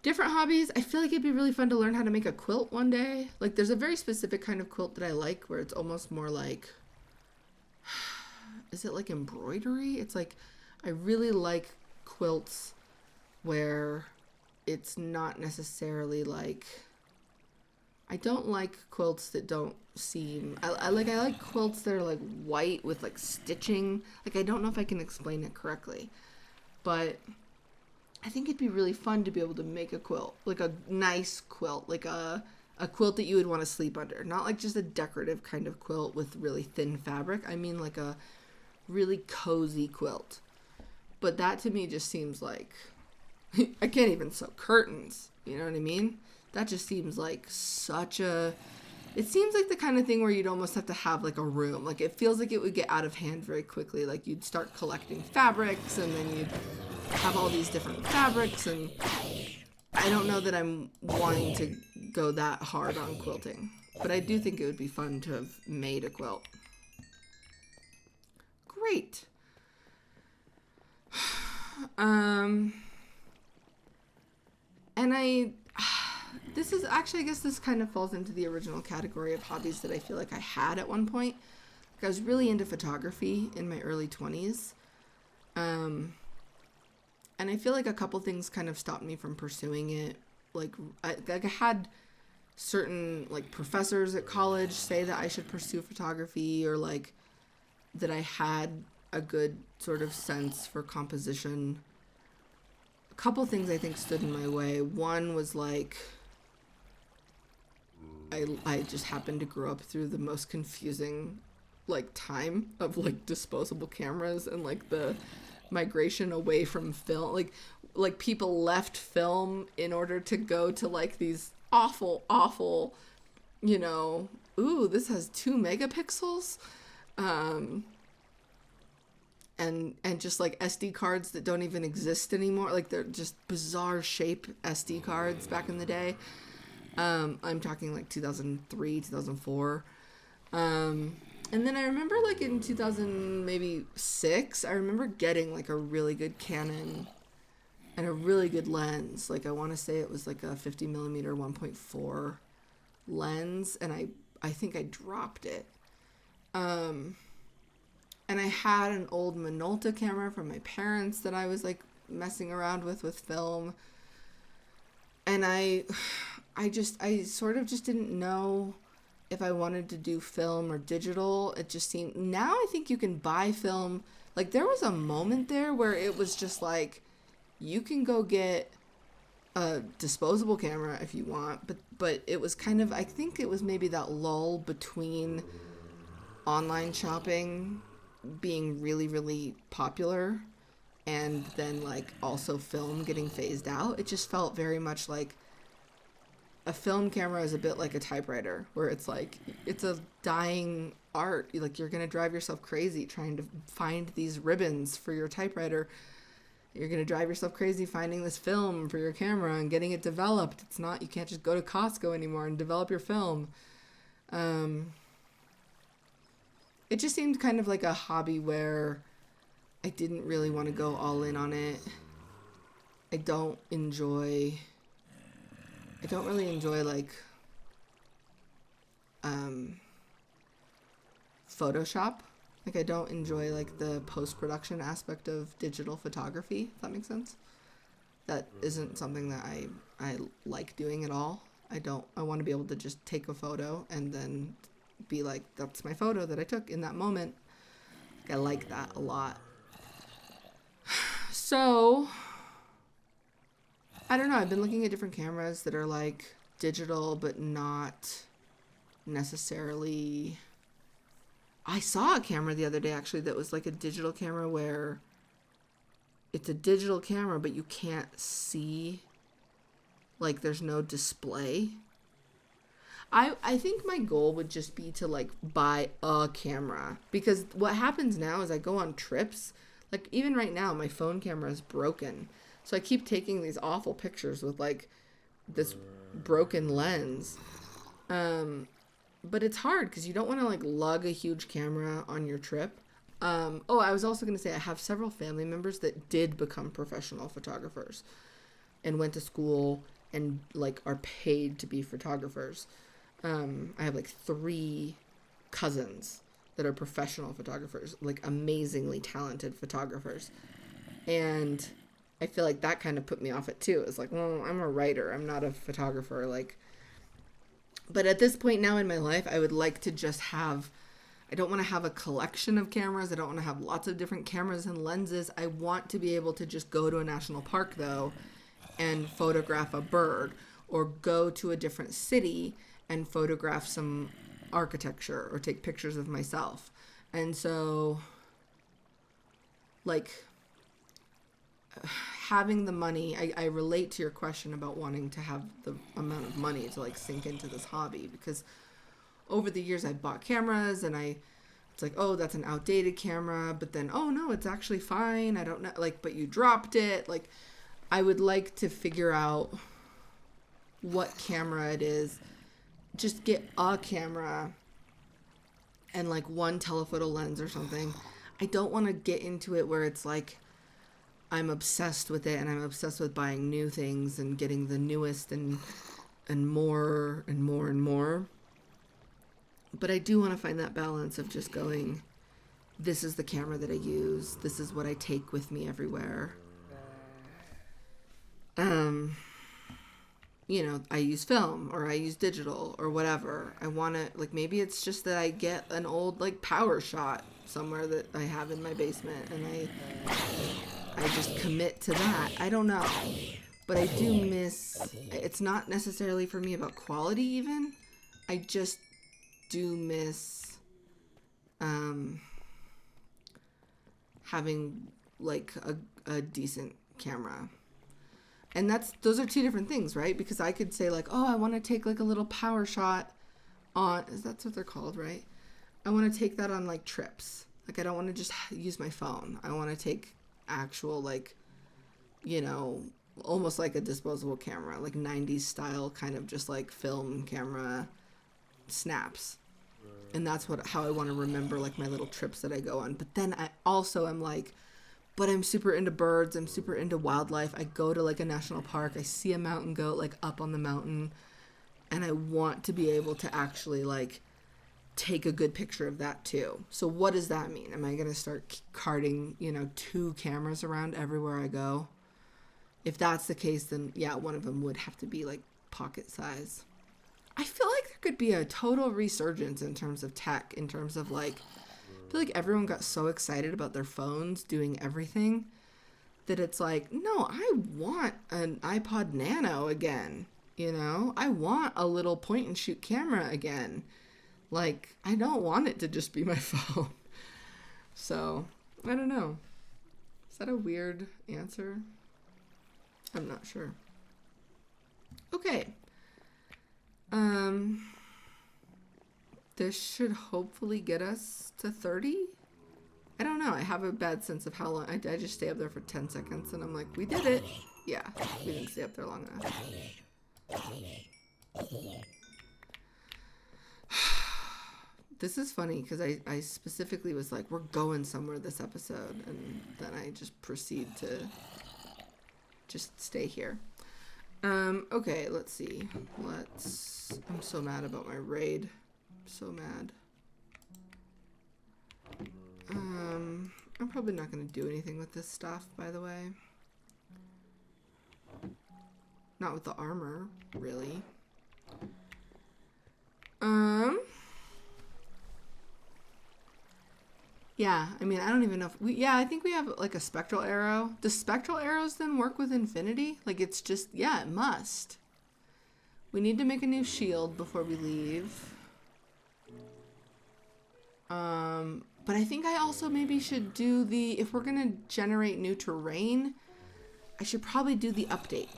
Different hobbies. I feel like it'd be really fun to learn how to make a quilt one day. Like, there's a very specific kind of quilt that I like where it's almost more like, is it like embroidery? It's like, I really like quilts where it's not necessarily like, I don't like quilts that don't seem, I like quilts that are like white with like stitching. Like, I don't know if I can explain it correctly, but I think it'd be really fun to be able to make a quilt, like a nice quilt, like a quilt that you would want to sleep under. Not like just a decorative kind of quilt with really thin fabric. I mean like a really cozy quilt. But that to me just seems like, I can't even sew curtains. You know what I mean? That just seems like it seems like the kind of thing where you'd almost have to have like a room. Like, it feels like it would get out of hand very quickly. Like, you'd start collecting fabrics and then you'd have all these different fabrics, and I don't know that I'm wanting to go that hard on quilting, but I do think it would be fun to have made a quilt. Great. And this is actually, I guess this kind of falls into the original category of hobbies that I feel like I had at one point. Like, I was really into photography in my early 20s. And I feel like a couple things kind of stopped me from pursuing it. Like, I had certain, like, professors at college say that I should pursue photography, or, like, that I had a good sort of sense for composition. A couple things I think stood in my way. One was, like, I just happened to grow up through the most confusing, like, time of, like, disposable cameras and, like, the migration away from film. Like people left film in order to go to like these awful, you know, ooh, this has 2 megapixels, and just like SD cards that don't even exist anymore. Like, they're just bizarre shape SD cards back in the day. I'm talking like 2003, 2004. And then I remember, like, in 2006, I remember getting, like, a really good Canon and a really good lens. Like, I want to say it was, like, a 50mm 1.4 lens, and I think I dropped it. And I had an old Minolta camera from my parents that I was, like, messing around with film. And I sort of just didn't know if I wanted to do film or digital. It just seemed, now I think you can buy film. Like, there was a moment there where it was just like, you can go get a disposable camera if you want, but it was kind of, I think it was maybe that lull between online shopping being really, really popular and then, like, also film getting phased out. It just felt very much like a film camera is a bit like a typewriter, where it's like, it's a dying art. Like, you're going to drive yourself crazy trying to find these ribbons for your typewriter. You're going to drive yourself crazy finding this film for your camera and getting it developed. It's not, you can't just go to Costco anymore and develop your film. It just seemed kind of like a hobby where I didn't really want to go all in on it. I don't really enjoy like Photoshop. Like, I don't enjoy like the post-production aspect of digital photography, if that makes sense. That isn't something that I like doing at all. I want to be able to just take a photo and then be like, that's my photo that I took in that moment. I like that a lot. So, I don't know. I've been looking at different cameras that are like digital, but not necessarily. I saw a camera the other day actually that was like a digital camera where it's a digital camera, but you can't see, like, there's no display. I think my goal would just be to like buy a camera, because what happens now is I go on trips, like even right now my phone camera is broken, so I keep taking these awful pictures with like this broken lens. But it's hard because you don't want to like lug a huge camera on your trip. Oh, I was also going to say I have several family members that did become professional photographers and went to school and like are paid to be photographers. I have like 3 cousins that are professional photographers, like amazingly talented photographers. And I feel like that kind of put me off it too. It's like, well, I'm a writer. I'm not a photographer. Like, but at this point now in my life, I would like to just have, I don't want to have a collection of cameras. I don't want to have lots of different cameras and lenses. I want to be able to just go to a national park though and photograph a bird, or go to a different city and photograph some architecture or take pictures of myself. And so like having the money, I relate to your question about wanting to have the amount of money to like sink into this hobby, because over the years I bought cameras and it's like, oh, that's an outdated camera, but then, oh no, it's actually fine. I don't know, like, but you dropped it. Like, I would like to figure out what camera it is. Just get a camera and like one telephoto lens or something. I don't want to get into it where it's like I'm obsessed with it and I'm obsessed with buying new things and getting the newest and more and more and more. But I do want to find that balance of just going, this is the camera that I use. This is what I take with me everywhere. You know, I use film or I use digital or whatever. I want to, like, maybe it's just that I get an old, like, power shot somewhere that I have in my basement and I just commit to that. I don't know. But I do miss, it's not necessarily for me about quality even. I just do miss having, like, a decent camera. And those are 2 different things, right? Because I could say like, oh, I want to take like a little power shot on, that's what they're called, right? I want to take that on like trips. Like, I don't want to just use my phone. I want to take actual, like, you know, almost like a disposable camera, like 90s style kind of just like film camera snaps. And that's how I want to remember like my little trips that I go on. But then I also am like, but I'm super into birds. I'm super into wildlife. I go to like a national park. I see a mountain goat like up on the mountain. And I want to be able to actually like take a good picture of that too. So what does that mean? Am I going to start carting, 2 cameras around everywhere I go? If that's the case, then yeah, one of them would have to be like pocket size. I feel like there could be a total resurgence in terms of tech, in terms of like, I feel like everyone got so excited about their phones doing everything that it's like, no, I want an iPod Nano again. I want a little point and shoot camera again. Like, I don't want it to just be my phone. So, I don't know. Is that a weird answer? I'm not sure. Okay. This should hopefully get us to 30. I don't know. I have a bad sense of how long. I just stay up there for 10 seconds and I'm like, we did it. Yeah, we didn't stay up there long enough. This is funny because I specifically was like, we're going somewhere this episode. And then I just proceed to just stay here. Okay, let's see. I'm so mad about my raid. So mad. I'm probably not going to do anything with this stuff, by the way. Not with the armor, really. Yeah, I mean, I don't even know if I think we have like a spectral arrow. Does spectral arrows then work with infinity? Like, it's just, yeah, it must. We need to make a new shield before we leave. But I think I also maybe should do if we're going to generate new terrain, I should probably do the update.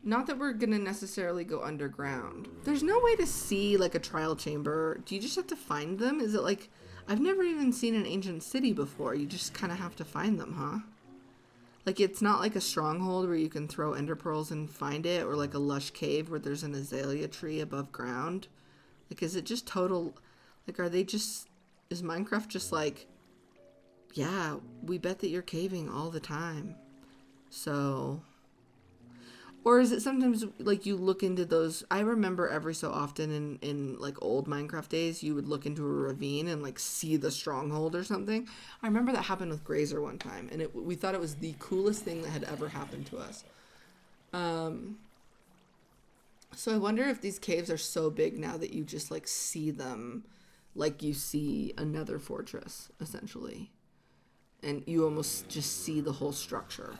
Not that we're gonna necessarily go underground. There's no way to see like a trial chamber. Do you just have to find them? Is it like, I've never even seen an ancient city before. You just kind of have to find them, huh? Like, it's not like a stronghold where you can throw ender pearls and find it, or like a lush cave where there's an azalea tree above ground. Like, is it just total, like, are they just, is Minecraft just like, yeah, we bet that you're caving all the time. So, or is it sometimes like you look into those, I remember every so often in like old Minecraft days, you would look into a ravine and like see the stronghold or something. I remember that happened with Grazer one time, and we thought it was the coolest thing that had ever happened to us. So I wonder if these caves are so big now that you just like see them like you see another fortress, essentially. And you almost just see the whole structure.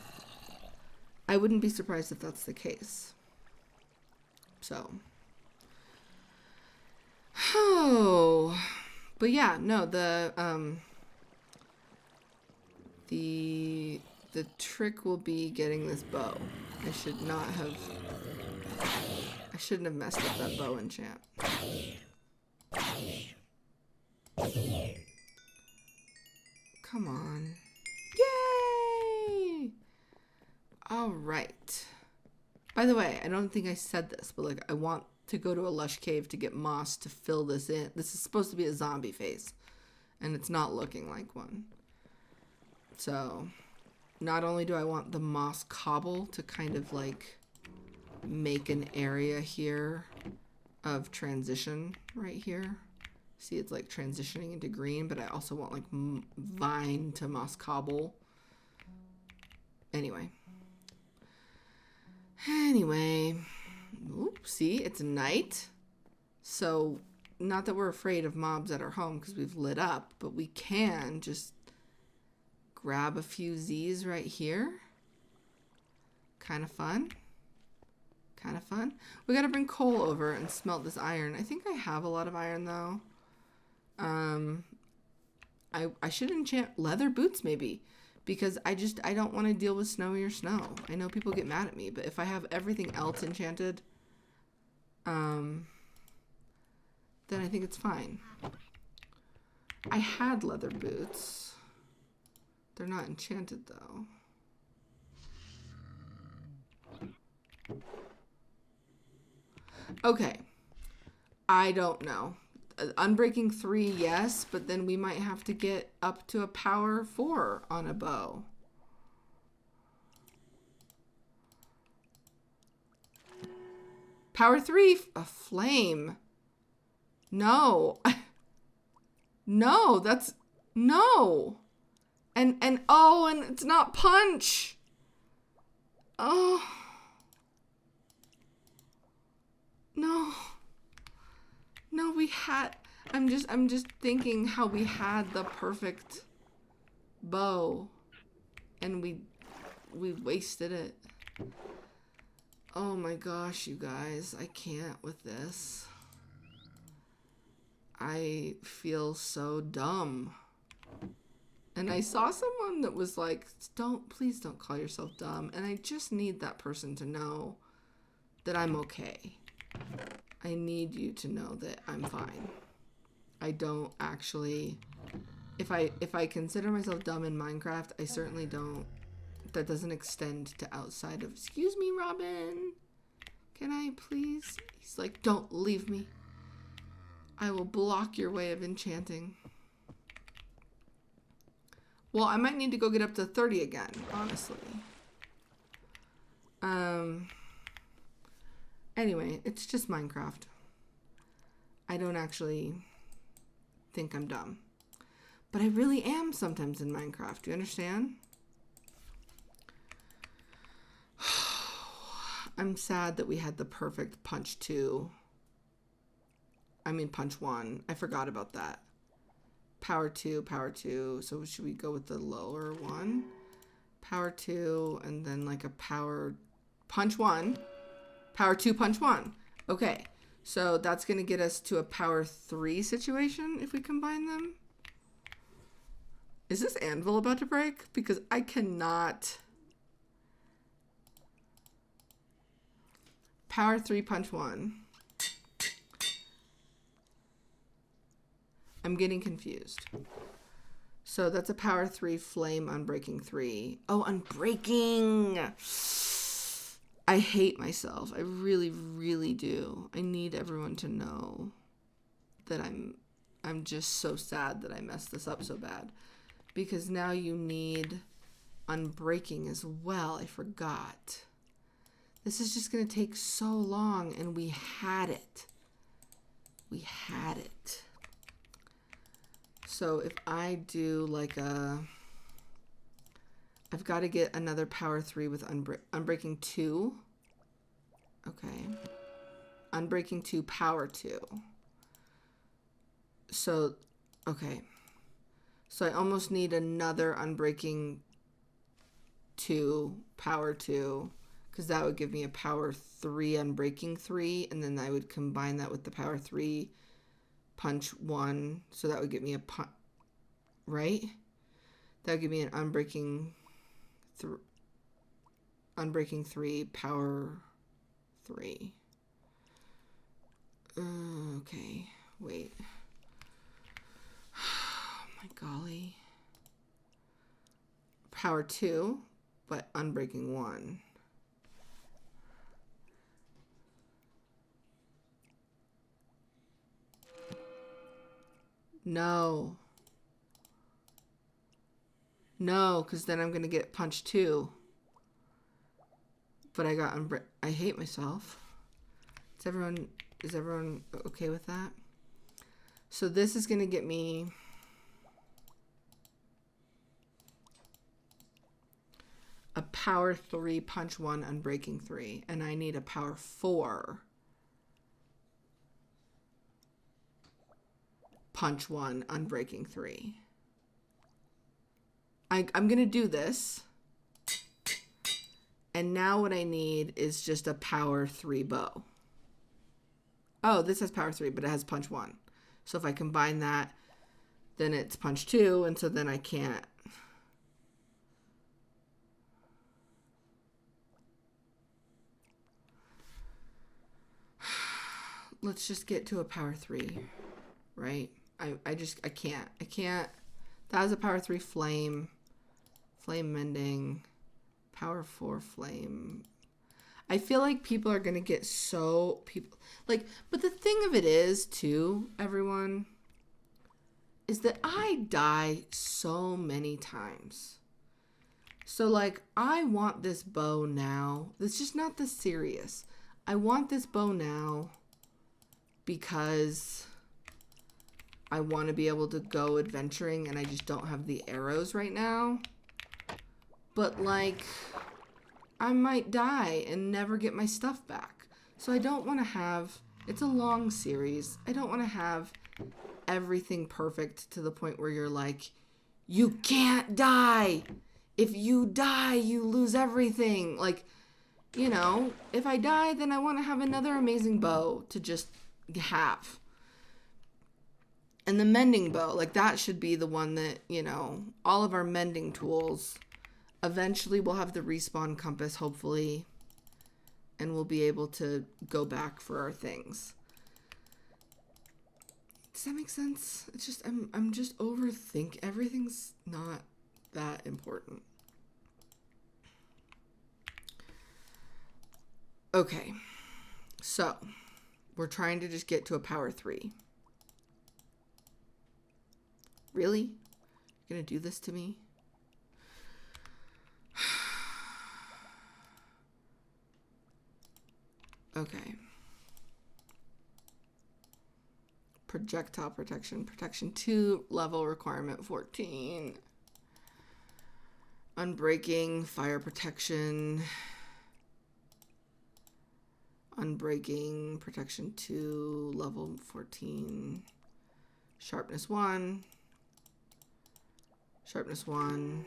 I wouldn't be surprised if that's the case. So. Oh. But yeah, no, the trick will be getting this bow. I shouldn't have messed up that bow enchant. Come on. Yay! All right. By the way, I don't think I said this, but like I want to go to a lush cave to get moss to fill this in. This is supposed to be a zombie face, and it's not looking like one. So, not only do I want the moss cobble to kind of like make an area here of transition right here. See, it's like transitioning into green, but I also want like vine to moss cobble. Anyway, oops, see, it's night. So, not that we're afraid of mobs at our home because we've lit up, but we can just grab a few Z's right here. Kind of fun. Kind of fun. We got to bring coal over and smelt this iron. I think I have a lot of iron though. I should enchant leather boots maybe, because I don't want to deal with snowier snow. I know people get mad at me, but if I have everything else enchanted, then I think it's fine. I had leather boots. They're not enchanted though. Okay. I don't know. Unbreaking 3, yes, but then we might have to get up to a power 4 on a bow. Power 3, a flame. No. No, that's, no. And oh, and it's not punch. Oh. No. No, we had, I'm just thinking how we had the perfect bow and we wasted it. Oh my gosh, you guys, I can't with this. I feel so dumb. And I saw someone that was like, please don't call yourself dumb. And I just need that person to know that I'm okay. I need you to know that I'm fine. I don't actually, if I consider myself dumb in Minecraft, I certainly don't. That doesn't extend to outside of, excuse me, Robin. Can I please? He's like, don't leave me. I will block your way of enchanting. Well, I might need to go get up to 30 again, honestly. Anyway, it's just Minecraft. I don't actually think I'm dumb. But I really am sometimes in Minecraft. Do you understand? I'm sad that we had the perfect punch 1. I forgot about that. Power 2. So should we go with the lower one? Power 2, and then like a power punch 1. Power 2, punch 1. Okay, so that's going to get us to a power 3 situation if we combine them. Is this anvil about to break? Because I cannot. Power 3, punch 1. I'm getting confused. So that's a power 3 flame unbreaking 3. Oh, unbreaking! I hate myself. I really, really do. I need everyone to know that I'm just so sad that I messed this up so bad. Because now you need unbreaking as well. I forgot. This is just going to take so long, and we had it. We had it. So if I do like I've got to get another power 3 with unbreaking 2. Okay. Unbreaking 2, power 2. So, okay. So I almost need another unbreaking 2, power 2, because that would give me a power 3 unbreaking 3, and then I would combine that with the power 3 punch 1, so that would give me a punch, right? That would give me an unbreaking 3, power 3. Okay, wait. Oh my golly. Power 2, but unbreaking 1. No. No, because then I'm going to get punch 2. But I got I hate myself. Is everyone okay with that? So this is going to get me a power 3, punch 1, unbreaking 3. And I need a power 4, punch 1, unbreaking 3. I'm going to do this. And now what I need is just a power 3 bow. Oh, this has power 3, but it has punch 1. So if I combine that, then it's punch 2, and so then I can't. Let's just get to a power 3, right? I can't. That was a power 3 flame mending, power 4 flame. I feel like people are going to get but the thing of it is too, everyone, is that I die so many times. So like, I want this bow now. It's just not this serious. I want this bow now because I want to be able to go adventuring and I just don't have the arrows right now. But like, I might die and never get my stuff back. So I don't want to have, it's a long series. I don't want to have everything perfect to the point where you're like, you can't die. If you die, you lose everything. Like, you know, if I die, then I want to have another amazing bow to just have. And the mending bow, like that should be the one that, you know, all of our mending tools. Eventually we'll have the respawn compass, hopefully, and we'll be able to go back for our things. Does that make sense? It's just, I'm just overthinking. Everything's not that important. Okay, so we're trying to just get to a power 3. Really? You're gonna do this to me? Okay. Projectile protection. Protection 2, level requirement 14. Unbreaking, fire protection. Unbreaking, protection 2, level 14. Sharpness 1. Sharpness 1.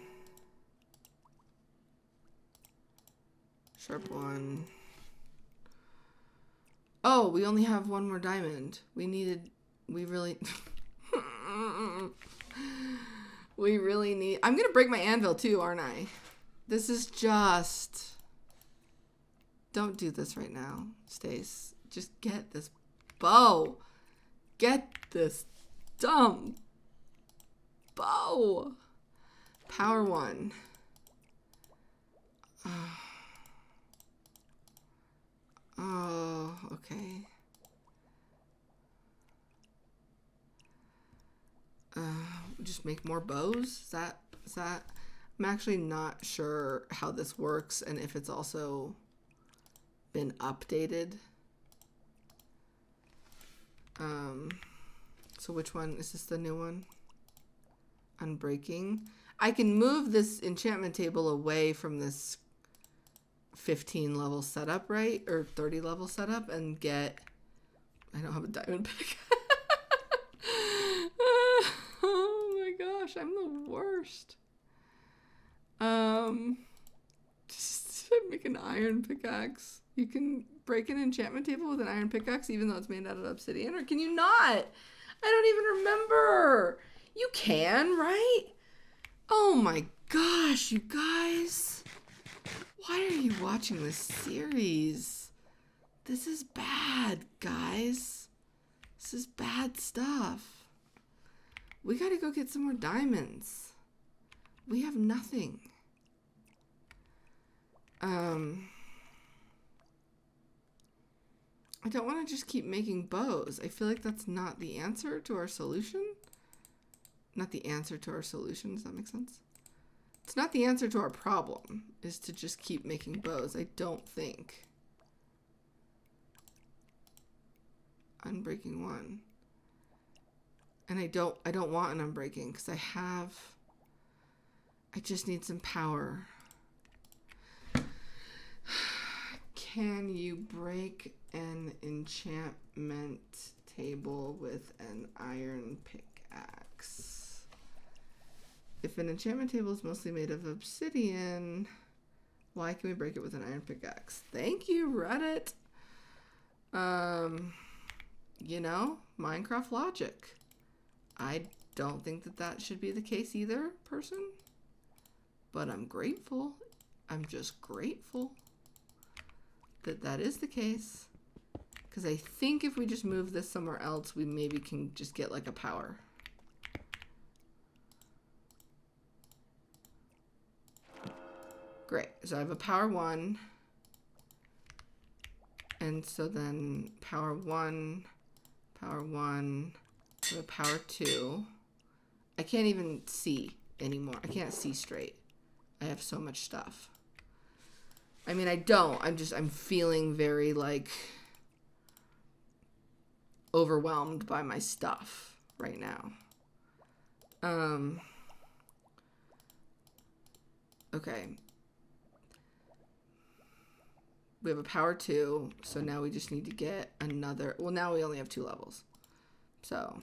Sharp 1. Oh, we only have one more diamond. We really need, I'm going to break my anvil too, aren't I? This is just Don't do this right now, Stace. Just get this bow. Get this dumb bow. Power 1. Oh, okay. Just make more bows? Is that? I'm actually not sure how this works and if it's also been updated. So which one? Is this the new one? Unbreaking. I can move this enchantment table away from this 15 level setup, right? Or 30 level setup and get... I don't have a diamond pick. Oh my gosh, I'm the worst. Just make an iron pickaxe. You can break an enchantment table with an iron pickaxe even though it's made out of obsidian, or can you not? I don't even remember. You can, right? Oh my gosh, you guys. Why are you watching this series? This is bad, guys. This is bad stuff. We gotta go get some more diamonds. We have nothing. I don't want to just keep making bows. I feel like that's not the answer to our solution. Not the answer to our solution. Does that make sense? It's not the answer to our problem, is to just keep making bows. I don't think. Unbreaking 1. And I don't want an unbreaking because I just need some power. Can you break an enchantment table with an iron pickaxe? If an enchantment table is mostly made of obsidian, why can we break it with an iron pickaxe? Thank you, Reddit. You know, Minecraft logic. I don't think that should be the case either, person. But I'm grateful. I'm just grateful that is the case. Because I think if we just move this somewhere else, we maybe can just get like a power. Great. So I have a power 1. And so then power 1, so power 2. I can't even see anymore. I can't see straight. I have so much stuff. I mean, I don't. I'm feeling very like overwhelmed by my stuff right now. Okay. We have a power 2, so now we just need to get another. Well, now we only have 2 levels. So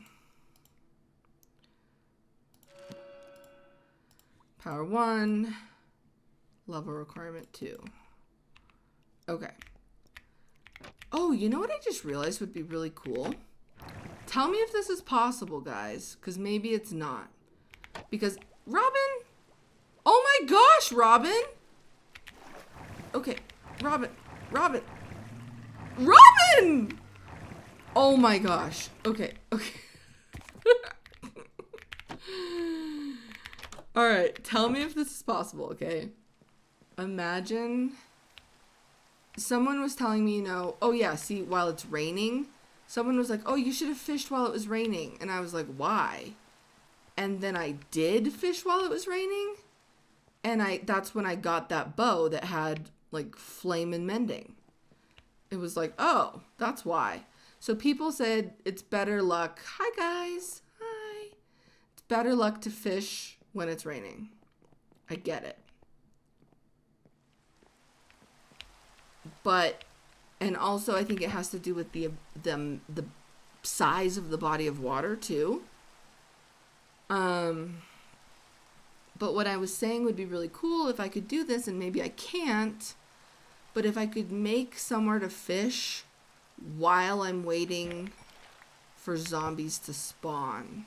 power 1, level requirement 2. Okay. Oh, you know what I just realized would be really cool? Tell me if this is possible, guys, because maybe it's not. Because Robin, oh my gosh, Robin. Okay, Robin. Oh my gosh. Okay. All right, tell me if this is possible, okay? Imagine someone was telling me, you know, oh yeah, see, while it's raining, someone was like, oh, you should have fished while it was raining. And I was like, why? And then I did fish while it was raining. And that's when I got that bow that had like flame and mending. It was like, oh, that's why. So people said it's better luck. Hi guys. Hi. It's better luck to fish when it's raining. I get it. But, and also I think it has to do with the size of the body of water too. But what I was saying would be really cool if I could do this, and maybe I can't, but if I could make somewhere to fish while I'm waiting for zombies to spawn.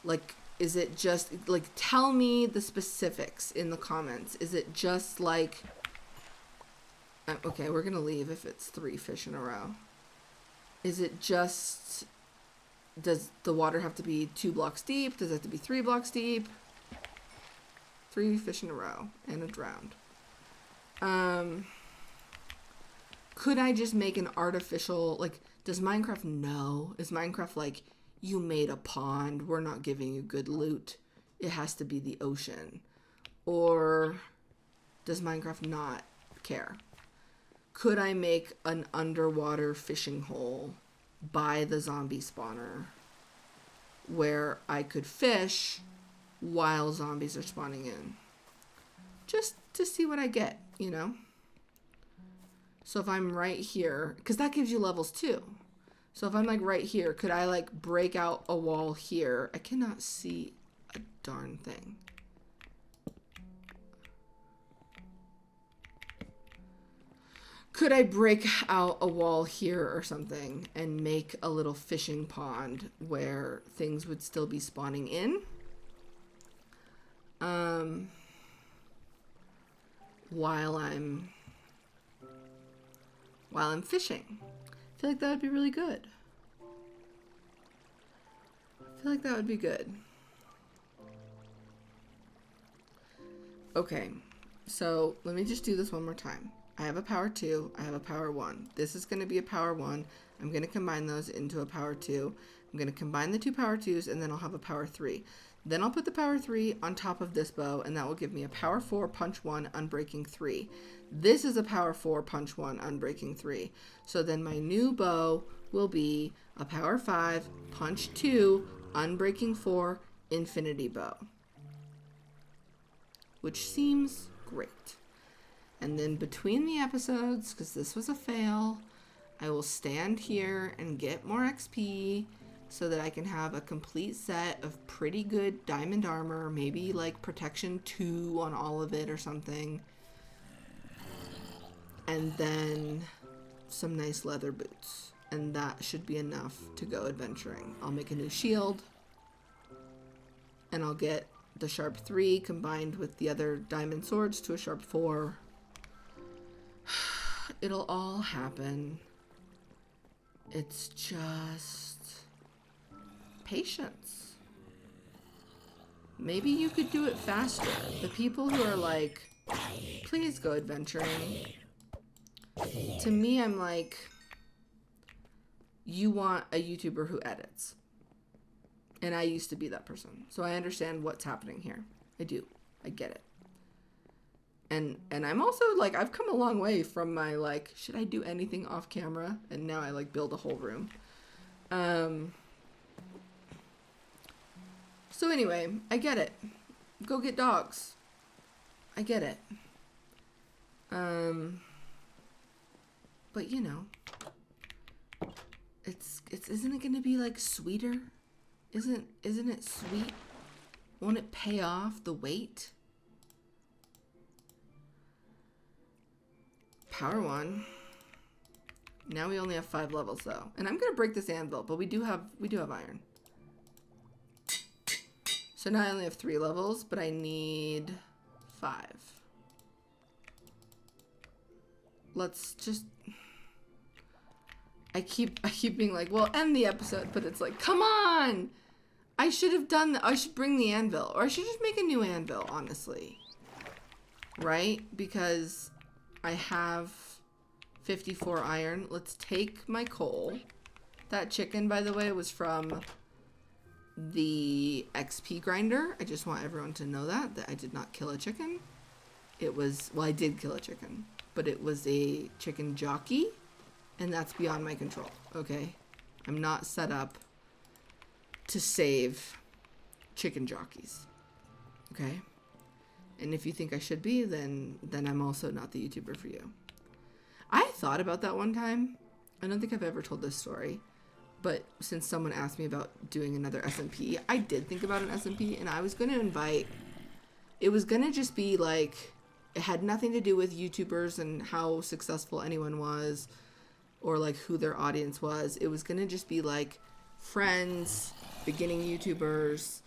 Like, is it just, like, tell me the specifics in the comments. Is it just like, Okay, we're going to leave if it's 3 fish in a row. Is it just... Does the water have to be 2 blocks deep? Does it have to be 3 blocks deep? 3 fish in a row and a drowned. Could I just make an artificial, like, does Minecraft know? Is Minecraft like, you made a pond, we're not giving you good loot, it has to be the ocean? Or does Minecraft not care? Could I make an underwater fishing hole by the zombie spawner where I could fish while zombies are spawning in? Just to see what I get, you know? So if I'm right here, because that gives you levels too. So if I'm like right here, could I like break out a wall here? I cannot see a darn thing. Could I break out a wall here or something and make a little fishing pond where things would still be spawning in? While I'm fishing. I feel like that would be really good. I feel like that would be good. Okay, so let me just do this one more time. I have a power 2, I have a power 1. This is going to be a power 1. I'm going to combine those into a power 2. I'm going to combine the 2 power 2s, and then I'll have a power 3. Then I'll put the power 3 on top of this bow, and that will give me a power 4, punch 1, unbreaking 3. This is a power 4, punch 1, unbreaking 3. So then my new bow will be a power 5, punch 2, unbreaking 4, infinity bow. Which seems great. And then between the episodes, because this was a fail, I will stand here and get more XP so that I can have a complete set of pretty good diamond armor, maybe like protection 2 on all of it or something. And then some nice leather boots. And that should be enough to go adventuring. I'll make a new shield. And I'll get the sharp 3 combined with the other diamond swords to a sharp 4. It'll all happen. It's just patience. Maybe you could do it faster. The people who are like, please go adventuring. To me, I'm like, you want a YouTuber who edits. And I used to be that person. So I understand what's happening here. I do. I get it. And I'm also like, I've come a long way from my like, should I do anything off camera? And now I like build a whole room. So anyway, I get it. Go get dogs. I get it. But you know, it's isn't it gonna be like sweeter? Isn't it sweet? Won't it pay off the wait? Power 1. Now we only have 5 levels though. And I'm gonna break this anvil, but we do have iron. So now I only have 3 levels, but I need 5. Let's just, I keep being like, well, end the episode, but it's like, come on! I should have done that. I should bring the anvil, or I should just make a new anvil, honestly. Right? Because I have 54 iron. Let's take my coal. That chicken, by the way, was from the XP grinder. I just want everyone to know that I did not kill a chicken. It was, well, I did kill a chicken, but it was a chicken jockey, and that's beyond my control, okay? I'm not set up to save chicken jockeys, okay? And if you think I should be, then I'm also not the YouTuber for you. I thought about that one time. I don't think I've ever told this story, but since someone asked me about doing another SMP, I did think about an SMP, and I was going to invite, it was going to just be like, it had nothing to do with YouTubers and how successful anyone was or like who their audience was. It was going to just be like friends, beginning YouTubers,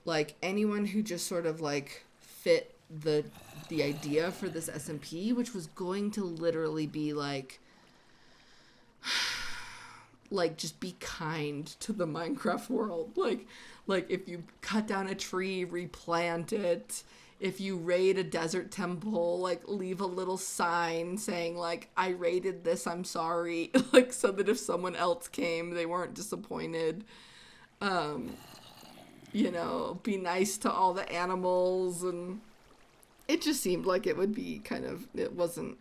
like anyone who just sort of like fit the the idea for this SMP, which was going to literally be like just be kind to the Minecraft world. Like if you cut down a tree, replant it. If you raid a desert temple, like leave a little sign saying like, I raided this, I'm sorry. Like so that if someone else came, they weren't disappointed. You know, be nice to all the animals. And it just seemed like it would be kind of, it wasn't,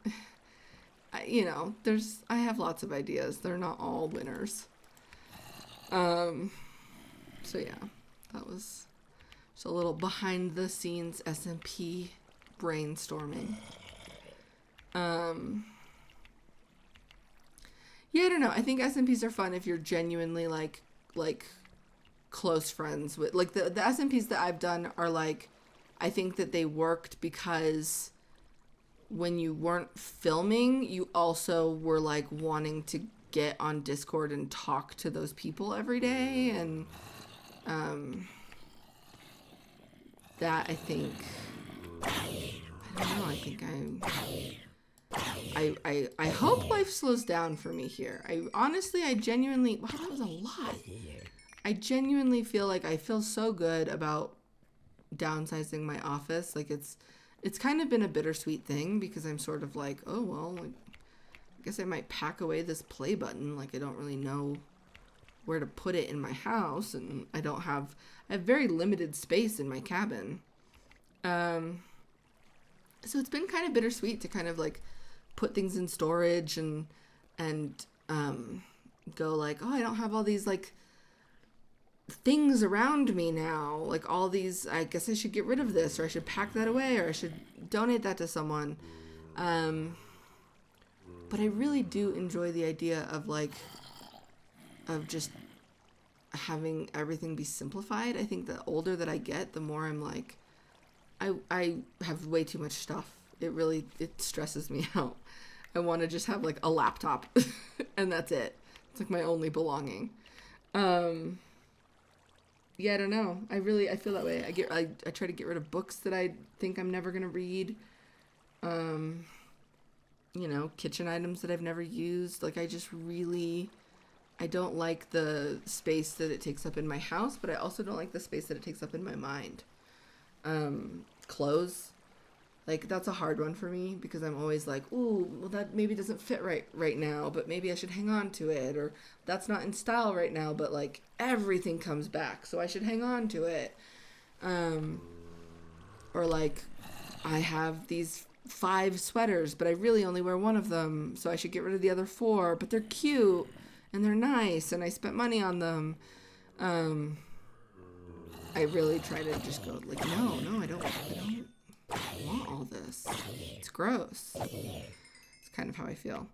you know, I have lots of ideas. They're not all winners. So yeah, that was just a little behind the scenes SMP brainstorming. Yeah, I don't know. I think SMPs are fun if you're genuinely like close friends with, like the SMPs that I've done are like, I think that they worked because when you weren't filming, you also were like wanting to get on Discord and talk to those people every day. And that I think, I don't know, I think I hope life slows down for me here. I genuinely, wow, that was a lot. I genuinely feel like I feel so good about downsizing my office. Like it's kind of been a bittersweet thing because I'm sort of like, oh, well, like, I guess I might pack away this play button. Like I don't really know where to put it in my house, and I have very limited space in my cabin. So it's been kind of bittersweet to kind of like put things in storage and go like, oh, I don't have all these like things around me now, like all these, I guess I should get rid of this, or I should pack that away, or I should donate that to someone. But I really do enjoy the idea of just having everything be simplified. I think the older that I get, the more I'm like, I have way too much stuff. It stresses me out. I want to just have like a laptop and that's it. It's like my only belonging. Yeah, I don't know. I feel that way. I try to get rid of books that I think I'm never going to read. You know, kitchen items that I've never used. Like I don't like the space that it takes up in my house, but I also don't like the space that it takes up in my mind. Clothes. Like that's a hard one for me because I'm always like, ooh, well that maybe doesn't fit right now, but maybe I should hang on to it, or that's not in style right now, but like everything comes back, so I should hang on to it. Or like I have these 5 sweaters, but I really only wear one of them, so I should get rid of the other 4, but they're cute and they're nice and I spent money on them. I really try to just go like, no, I don't want all this. It's gross. It's kind of how I feel.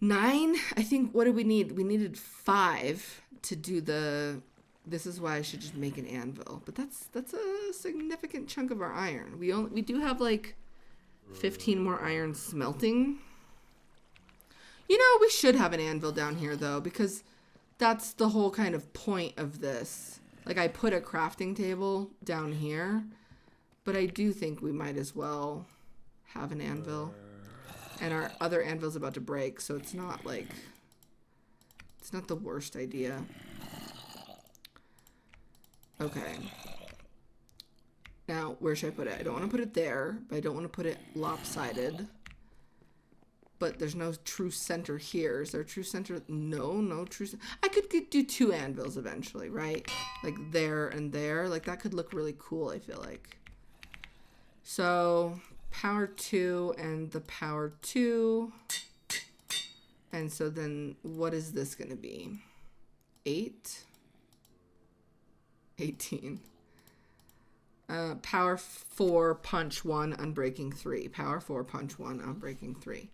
9, I think, what did we need? We needed 5 to do this is why I should just make an anvil. But that's a significant chunk of our iron. We do have like 15 more iron smelting. You know, we should have an anvil down here though, because that's the whole kind of point of this. Like I put a crafting table down here, but I do think we might as well have an anvil. And our other anvil's about to break, so it's not the worst idea. Okay. Now, where should I put it? I don't want to put it there, but I don't want to put it lopsided. But there's no true center here. Is there a true center? No true center. I could do 2 anvils eventually, right? Like there and there. Like that could look really cool, I feel like. So power 2 and the power 2. And so then what is this going to be? 8? 18. Power 4, punch 1, unbreaking 3. Power 4, punch 1, unbreaking 3.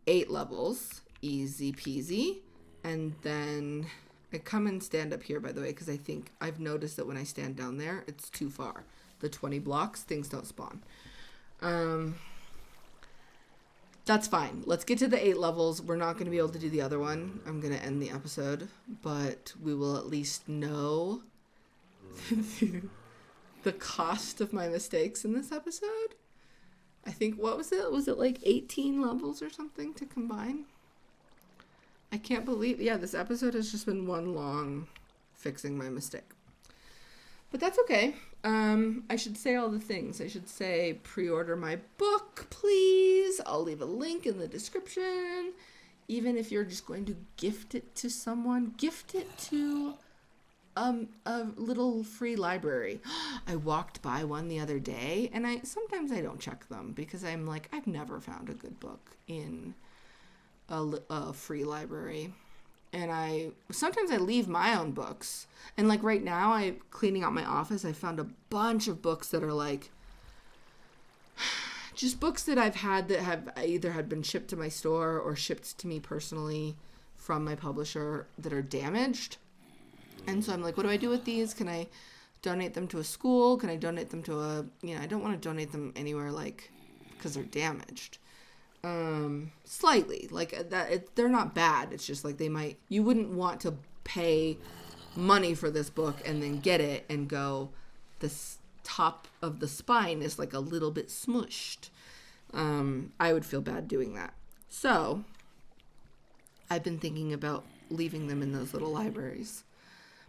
8 levels, easy peasy. And then I come and stand up here, by the way, because I think I've noticed that when I stand down there, it's too far. The 20 blocks, things don't spawn. That's fine. Let's get to the 8 levels. We're not going to be able to do the other one. I'm going to end the episode, but we will at least know the cost of my mistakes in this episode. I think, what was it? Was it like 18 levels or something to combine? I can't believe, yeah, this episode has just been one long fixing my mistake. But that's okay. I should say all the things. I should say pre-order my book, please. I'll leave a link in the description. Even if you're just going to gift it to someone, gift it to a little free library. I walked by one the other day, and sometimes I don't check them because I'm like, I've never found a good book in a free library. And sometimes I leave my own books. And like right now, I'm cleaning out my office. I found a bunch of books that are like, just books that I've had that have either had been shipped to my store or shipped to me personally from my publisher that are damaged. And so I'm like, what do I do with these? Can I donate them to a school? Can I donate them to I don't want to donate them anywhere like, because they're damaged. Slightly like that. They're not bad. It's just like you wouldn't want to pay money for this book and then get it and go, this top of the spine is like a little bit smushed. I would feel bad doing that. So I've been thinking about leaving them in those little libraries.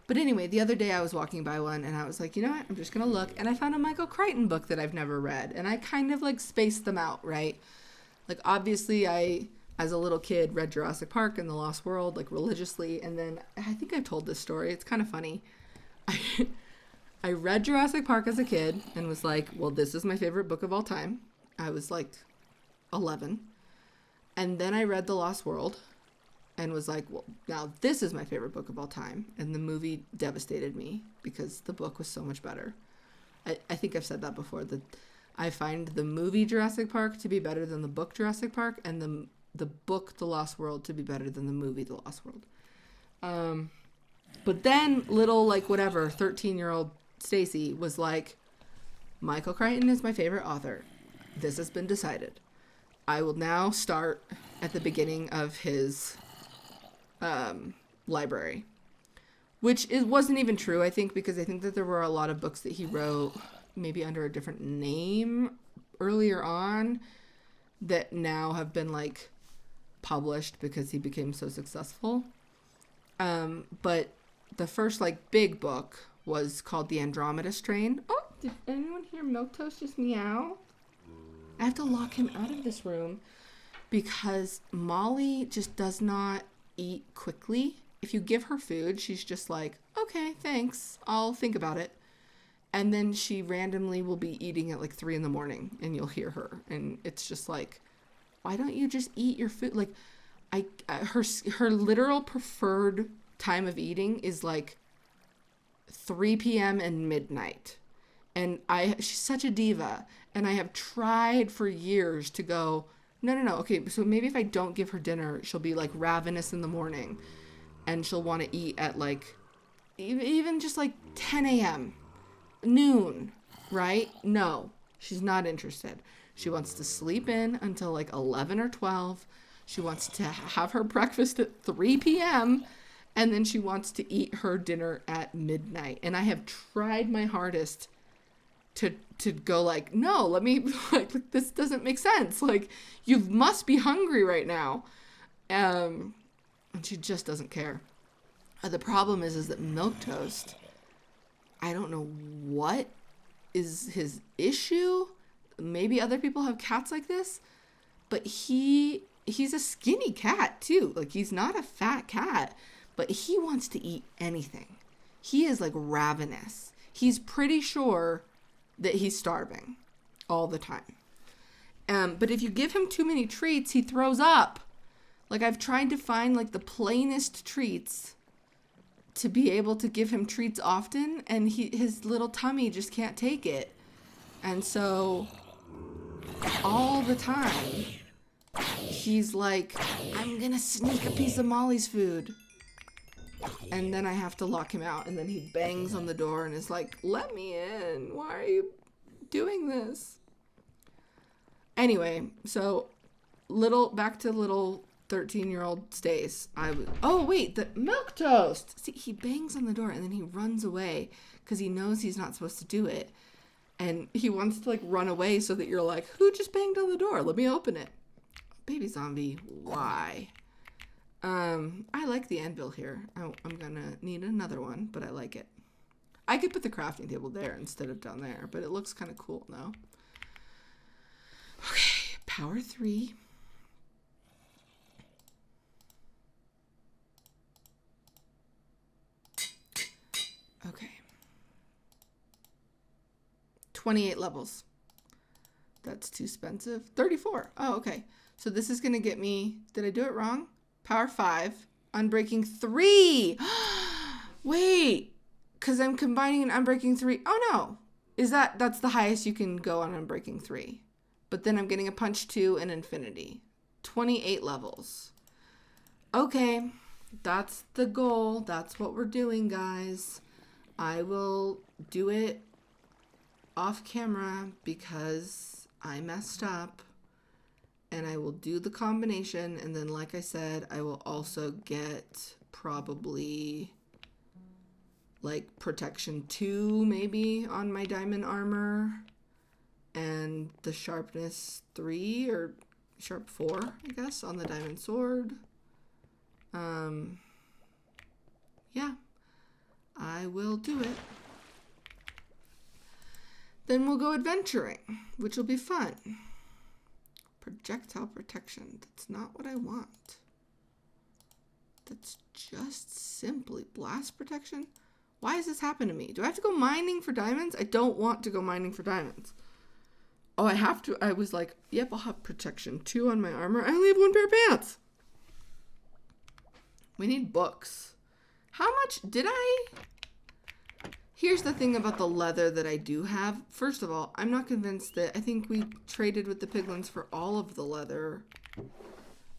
But anyway, the other day I was walking by one and I was like, you know what? I'm just going to look. And I found a Michael Crichton book that I've never read. And I kind of like spaced them out, right? Like, obviously, I, as a little kid, read Jurassic Park and The Lost World, like, religiously. And then, I think I've told this story. It's kind of funny. I read Jurassic Park as a kid and was like, well, this is my favorite book of all time. I was, like, 11. And then I read The Lost World and was like, well, now this is my favorite book of all time. And the movie devastated me because the book was so much better. I think I've said that before, that I find the movie Jurassic Park to be better than the book Jurassic Park, and the book The Lost World to be better than the movie The Lost World. But then little, like, whatever, 13-year-old Stacy was like, Michael Crichton is my favorite author. This has been decided. I will now start at the beginning of his library. Which wasn't even true, I think, because I think that there were a lot of books that he wrote maybe under a different name earlier on that now have been like published because he became so successful. But the first like big book was called The Andromeda Strain. Oh, did anyone hear Milquetoast just meow? I have to lock him out of this room because Molly just does not eat quickly. If you give her food, she's just like, okay, thanks, I'll think about it. And then she randomly will be eating at like 3 a.m. and you'll hear her. And it's just like, why don't you just eat your food? Like, her literal preferred time of eating is like 3 p.m. and midnight. And she's such a diva. And I have tried for years to go, no. Okay, so maybe if I don't give her dinner, she'll be like ravenous in the morning. And she'll want to eat at like, even just like 10 a.m., noon, right? No, she's not interested. She wants to sleep in until like 11 or 12. She wants to have her breakfast at 3 p.m. And then she wants to eat her dinner at midnight. And I have tried my hardest to go like, no, let me, like, this doesn't make sense. Like, you must be hungry right now. And she just doesn't care. The problem is that Milquetoast, I don't know what is his issue. Maybe other people have cats like this, but he's a skinny cat too. Like, he's not a fat cat, but he wants to eat anything. He is like ravenous. He's pretty sure that he's starving all the time. But if you give him too many treats, he throws up. Like, I've tried to find like the plainest treats to be able to give him treats often, and his little tummy just can't take it. And so all the time he's like, I'm gonna sneak a piece of Molly's food. And then I have to lock him out, and then he bangs on the door and is like, let me in. Why are you doing this? Anyway, so back to little 13-year-old Stace. Oh wait, the Milquetoast. See, he bangs on the door and then he runs away because he knows he's not supposed to do it. And he wants to like run away so that you're like, who just banged on the door? Let me open it. Baby zombie, why? I like the anvil here. I'm gonna need another one, but I like it. I could put the crafting table there instead of down there, but it looks kind of cool now. Okay, power 3. Okay. 28 levels. That's too expensive. 34. Oh, okay. So this is going to get me, did I do it wrong? Power 5, Unbreaking 3. Wait, because I'm combining an Unbreaking 3. Oh, no. That's the highest you can go on Unbreaking 3. But then I'm getting a Punch 2 and Infinity. 28 levels. Okay, that's the goal. That's what we're doing, guys. I will do it off camera because I messed up. And I will do the combination. And then, like I said, I will also get probably like protection 2 maybe on my diamond armor. And the sharpness 3 or sharp 4, I guess, on the diamond sword. Yeah, I will do it. Then we'll go adventuring, which will be fun. Projectile protection. That's not what I want. That's just simply blast protection. Why has this happened to me? Do I have to go mining for diamonds? I don't want to go mining for diamonds. Oh, I have to. I was like, yep, I'll have protection 2 on my armor. I only have 1 pair of pants. We need books. How much did I? Here's the thing about the leather that I do have. First of all, I'm not convinced that, I think we traded with the piglins for all of the leather.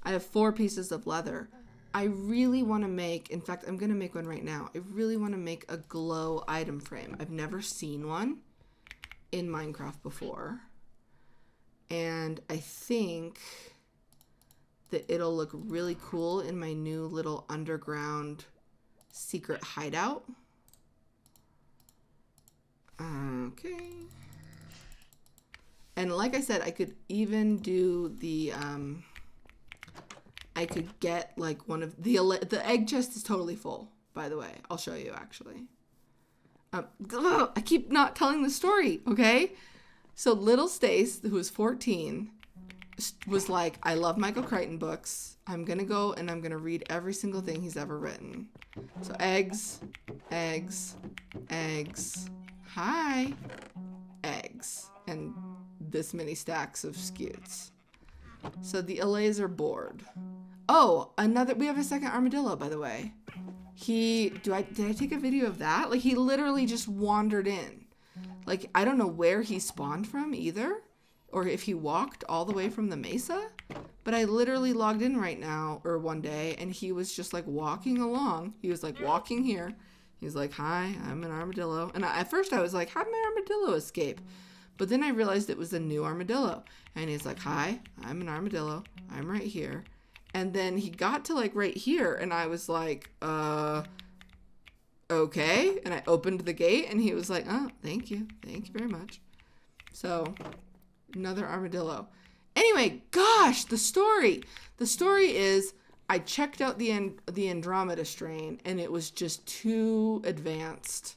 I have 4 pieces of leather. I really want to make, in fact, I'm going to make one right now. I really want to make a glow item frame. I've never seen one in Minecraft before. And I think that it'll look really cool in my new little underground secret hideout. Okay. And like I said, I could even do the, I could get like one of the egg chest is totally full, by the way. I'll show you actually. I keep not telling the story, okay? So little Stace, who was 14, was like, I love Michael Crichton books. I'm going to go and I'm going to read every single thing he's ever written. So eggs, eggs, eggs, hi, eggs, and this many stacks of scutes. So the Allays are bored. Oh, we have a second armadillo, by the way. Did I take a video of that? Like, he literally just wandered in. Like, I don't know where he spawned from either, or if he walked all the way from the mesa, but I literally logged in right now, or one day, and he was just like walking along. He was like walking here. He was like, hi, I'm an armadillo. And at first I was like, how did my armadillo escape? But then I realized it was a new armadillo. And he's like, hi, I'm an armadillo. I'm right here. And then he got to like right here, and I was like, okay. And I opened the gate, and he was like, oh, thank you. Thank you very much. So, another armadillo. Anyway, gosh, the story. The story is I checked out the Andromeda strain, and it was just too advanced.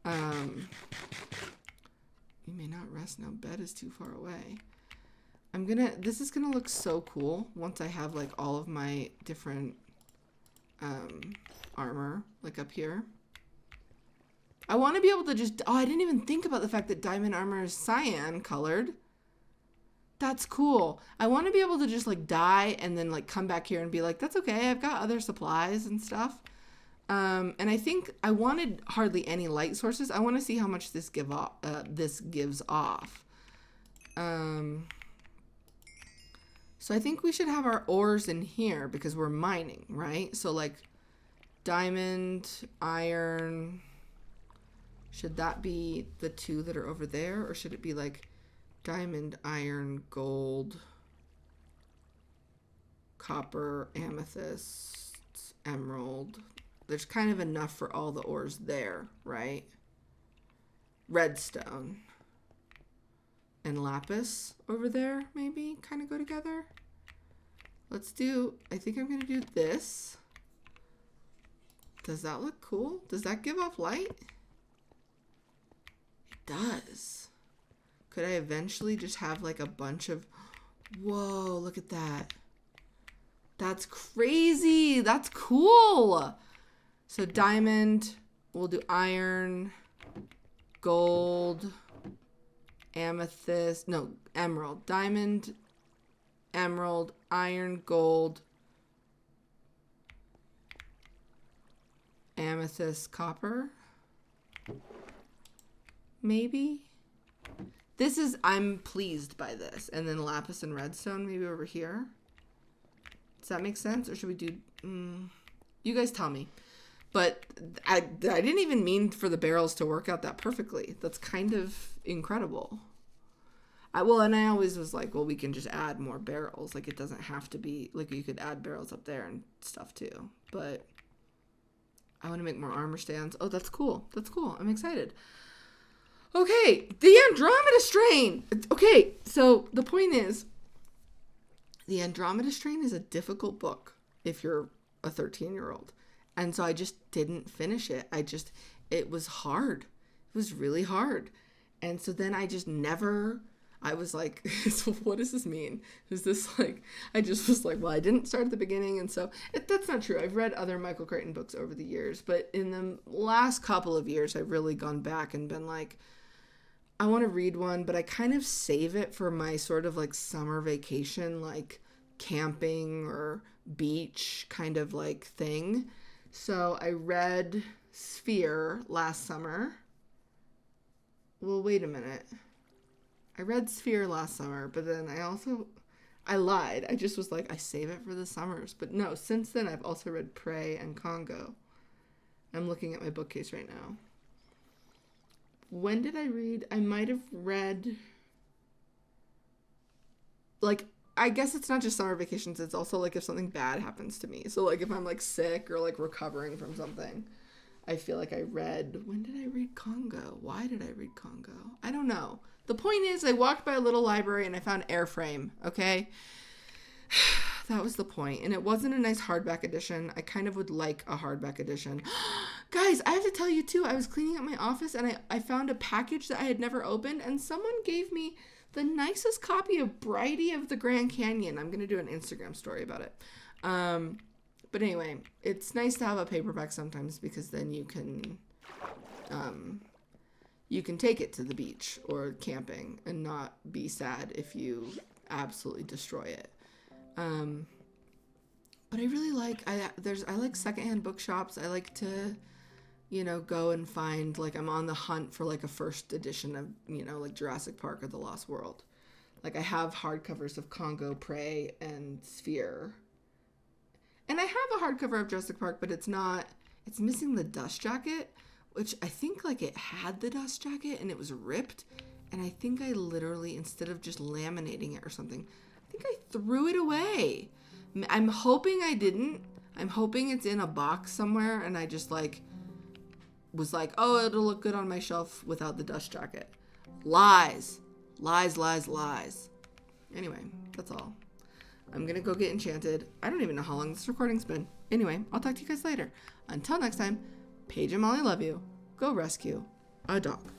You may not rest now. Bed is too far away. This is gonna look so cool once I have like all of my different armor like up here. I want to be able to just, I didn't even think about the fact that diamond armor is cyan colored. That's cool. I want to be able to just like die and then like come back here and be like, that's okay. I've got other supplies and stuff. And I think I wanted hardly any light sources. I want to see how much this gives off. So I think we should have our ores in here because we're mining, right? So like diamond, iron, should that be the 2 that are over there? Or should it be like diamond, iron, gold, copper, amethyst, emerald? There's kind of enough for all the ores there, right? Redstone. and lapis over there maybe kind of go together. Let's do, I think I'm going to do this. Does that look cool? Does that give off light? It does. Could I eventually just have like a bunch of, whoa, look at that. That's crazy. That's cool. So diamond, we'll do iron, gold, amethyst, no, emerald, diamond, emerald, iron, gold, amethyst, copper. Maybe. This is, I'm pleased by this. And then lapis and redstone maybe over here. Does that make sense? Or should we do, you guys tell me. But I didn't even mean for the barrels to work out that perfectly. That's kind of incredible. And I always was like, well, we can just add more barrels. Like, it doesn't have to be, like, you could add barrels up there and stuff too. But I want to make more armor stands. Oh, that's cool. That's cool. I'm excited. Okay, the Andromeda Strain. Okay, so the point is, the Andromeda Strain is a difficult book if you're a 13-year-old. And so I just didn't finish it. It was hard. It was really hard. And so then I just never, I was like, so what does this mean? Is this like, I just was like, well, I didn't start at the beginning. And so that's not true. I've read other Michael Crichton books over the years, but in the last couple of years, I've really gone back and been like, I want to read one, but I kind of save it for my sort of like summer vacation, like camping or beach kind of like thing. So I read Sphere last summer. Well, wait a minute. I read Sphere last summer, but then I lied. I just was like, I save it for the summers. But no, since then I've also read Prey and Congo. I'm looking at my bookcase right now. When did I read? I might have read, like, I guess it's not just summer vacations. It's also like if something bad happens to me. So like if I'm like sick or like recovering from something, I feel like I read, when did I read Congo? Why did I read Congo? I don't know. The point is I walked by a little library and I found Airframe. Okay. That was the point. And it wasn't a nice hardback edition. I kind of would like a hardback edition. Guys, I have to tell you too, I was cleaning up my office and I found a package that I had never opened and someone gave me the nicest copy of Brighty of the Grand Canyon. I'm going to do an Instagram story about it. But anyway, it's nice to have a paperback sometimes because then you can take it to the beach or camping and not be sad if you absolutely destroy it. But I really like, I like secondhand bookshops. I like to, go and find, like, I'm on the hunt for, like, a first edition of, like Jurassic Park or The Lost World. Like, I have hardcovers of Congo, Prey, and Sphere. And I have a hardcover of Jurassic Park, but it's missing the dust jacket, which I think, like, it had the dust jacket and it was ripped. And I think I literally, instead of just laminating it or something, I think I threw it away. I'm hoping I didn't. I'm hoping it's in a box somewhere and I just, like, was like, oh, it'll look good on my shelf without the dust jacket. Lies. Lies, lies, lies. Anyway, that's all. I'm gonna go get enchanted. I don't even know how long this recording's been. Anyway, I'll talk to you guys later. Until next time, Paige and Molly love you. Go rescue a dog.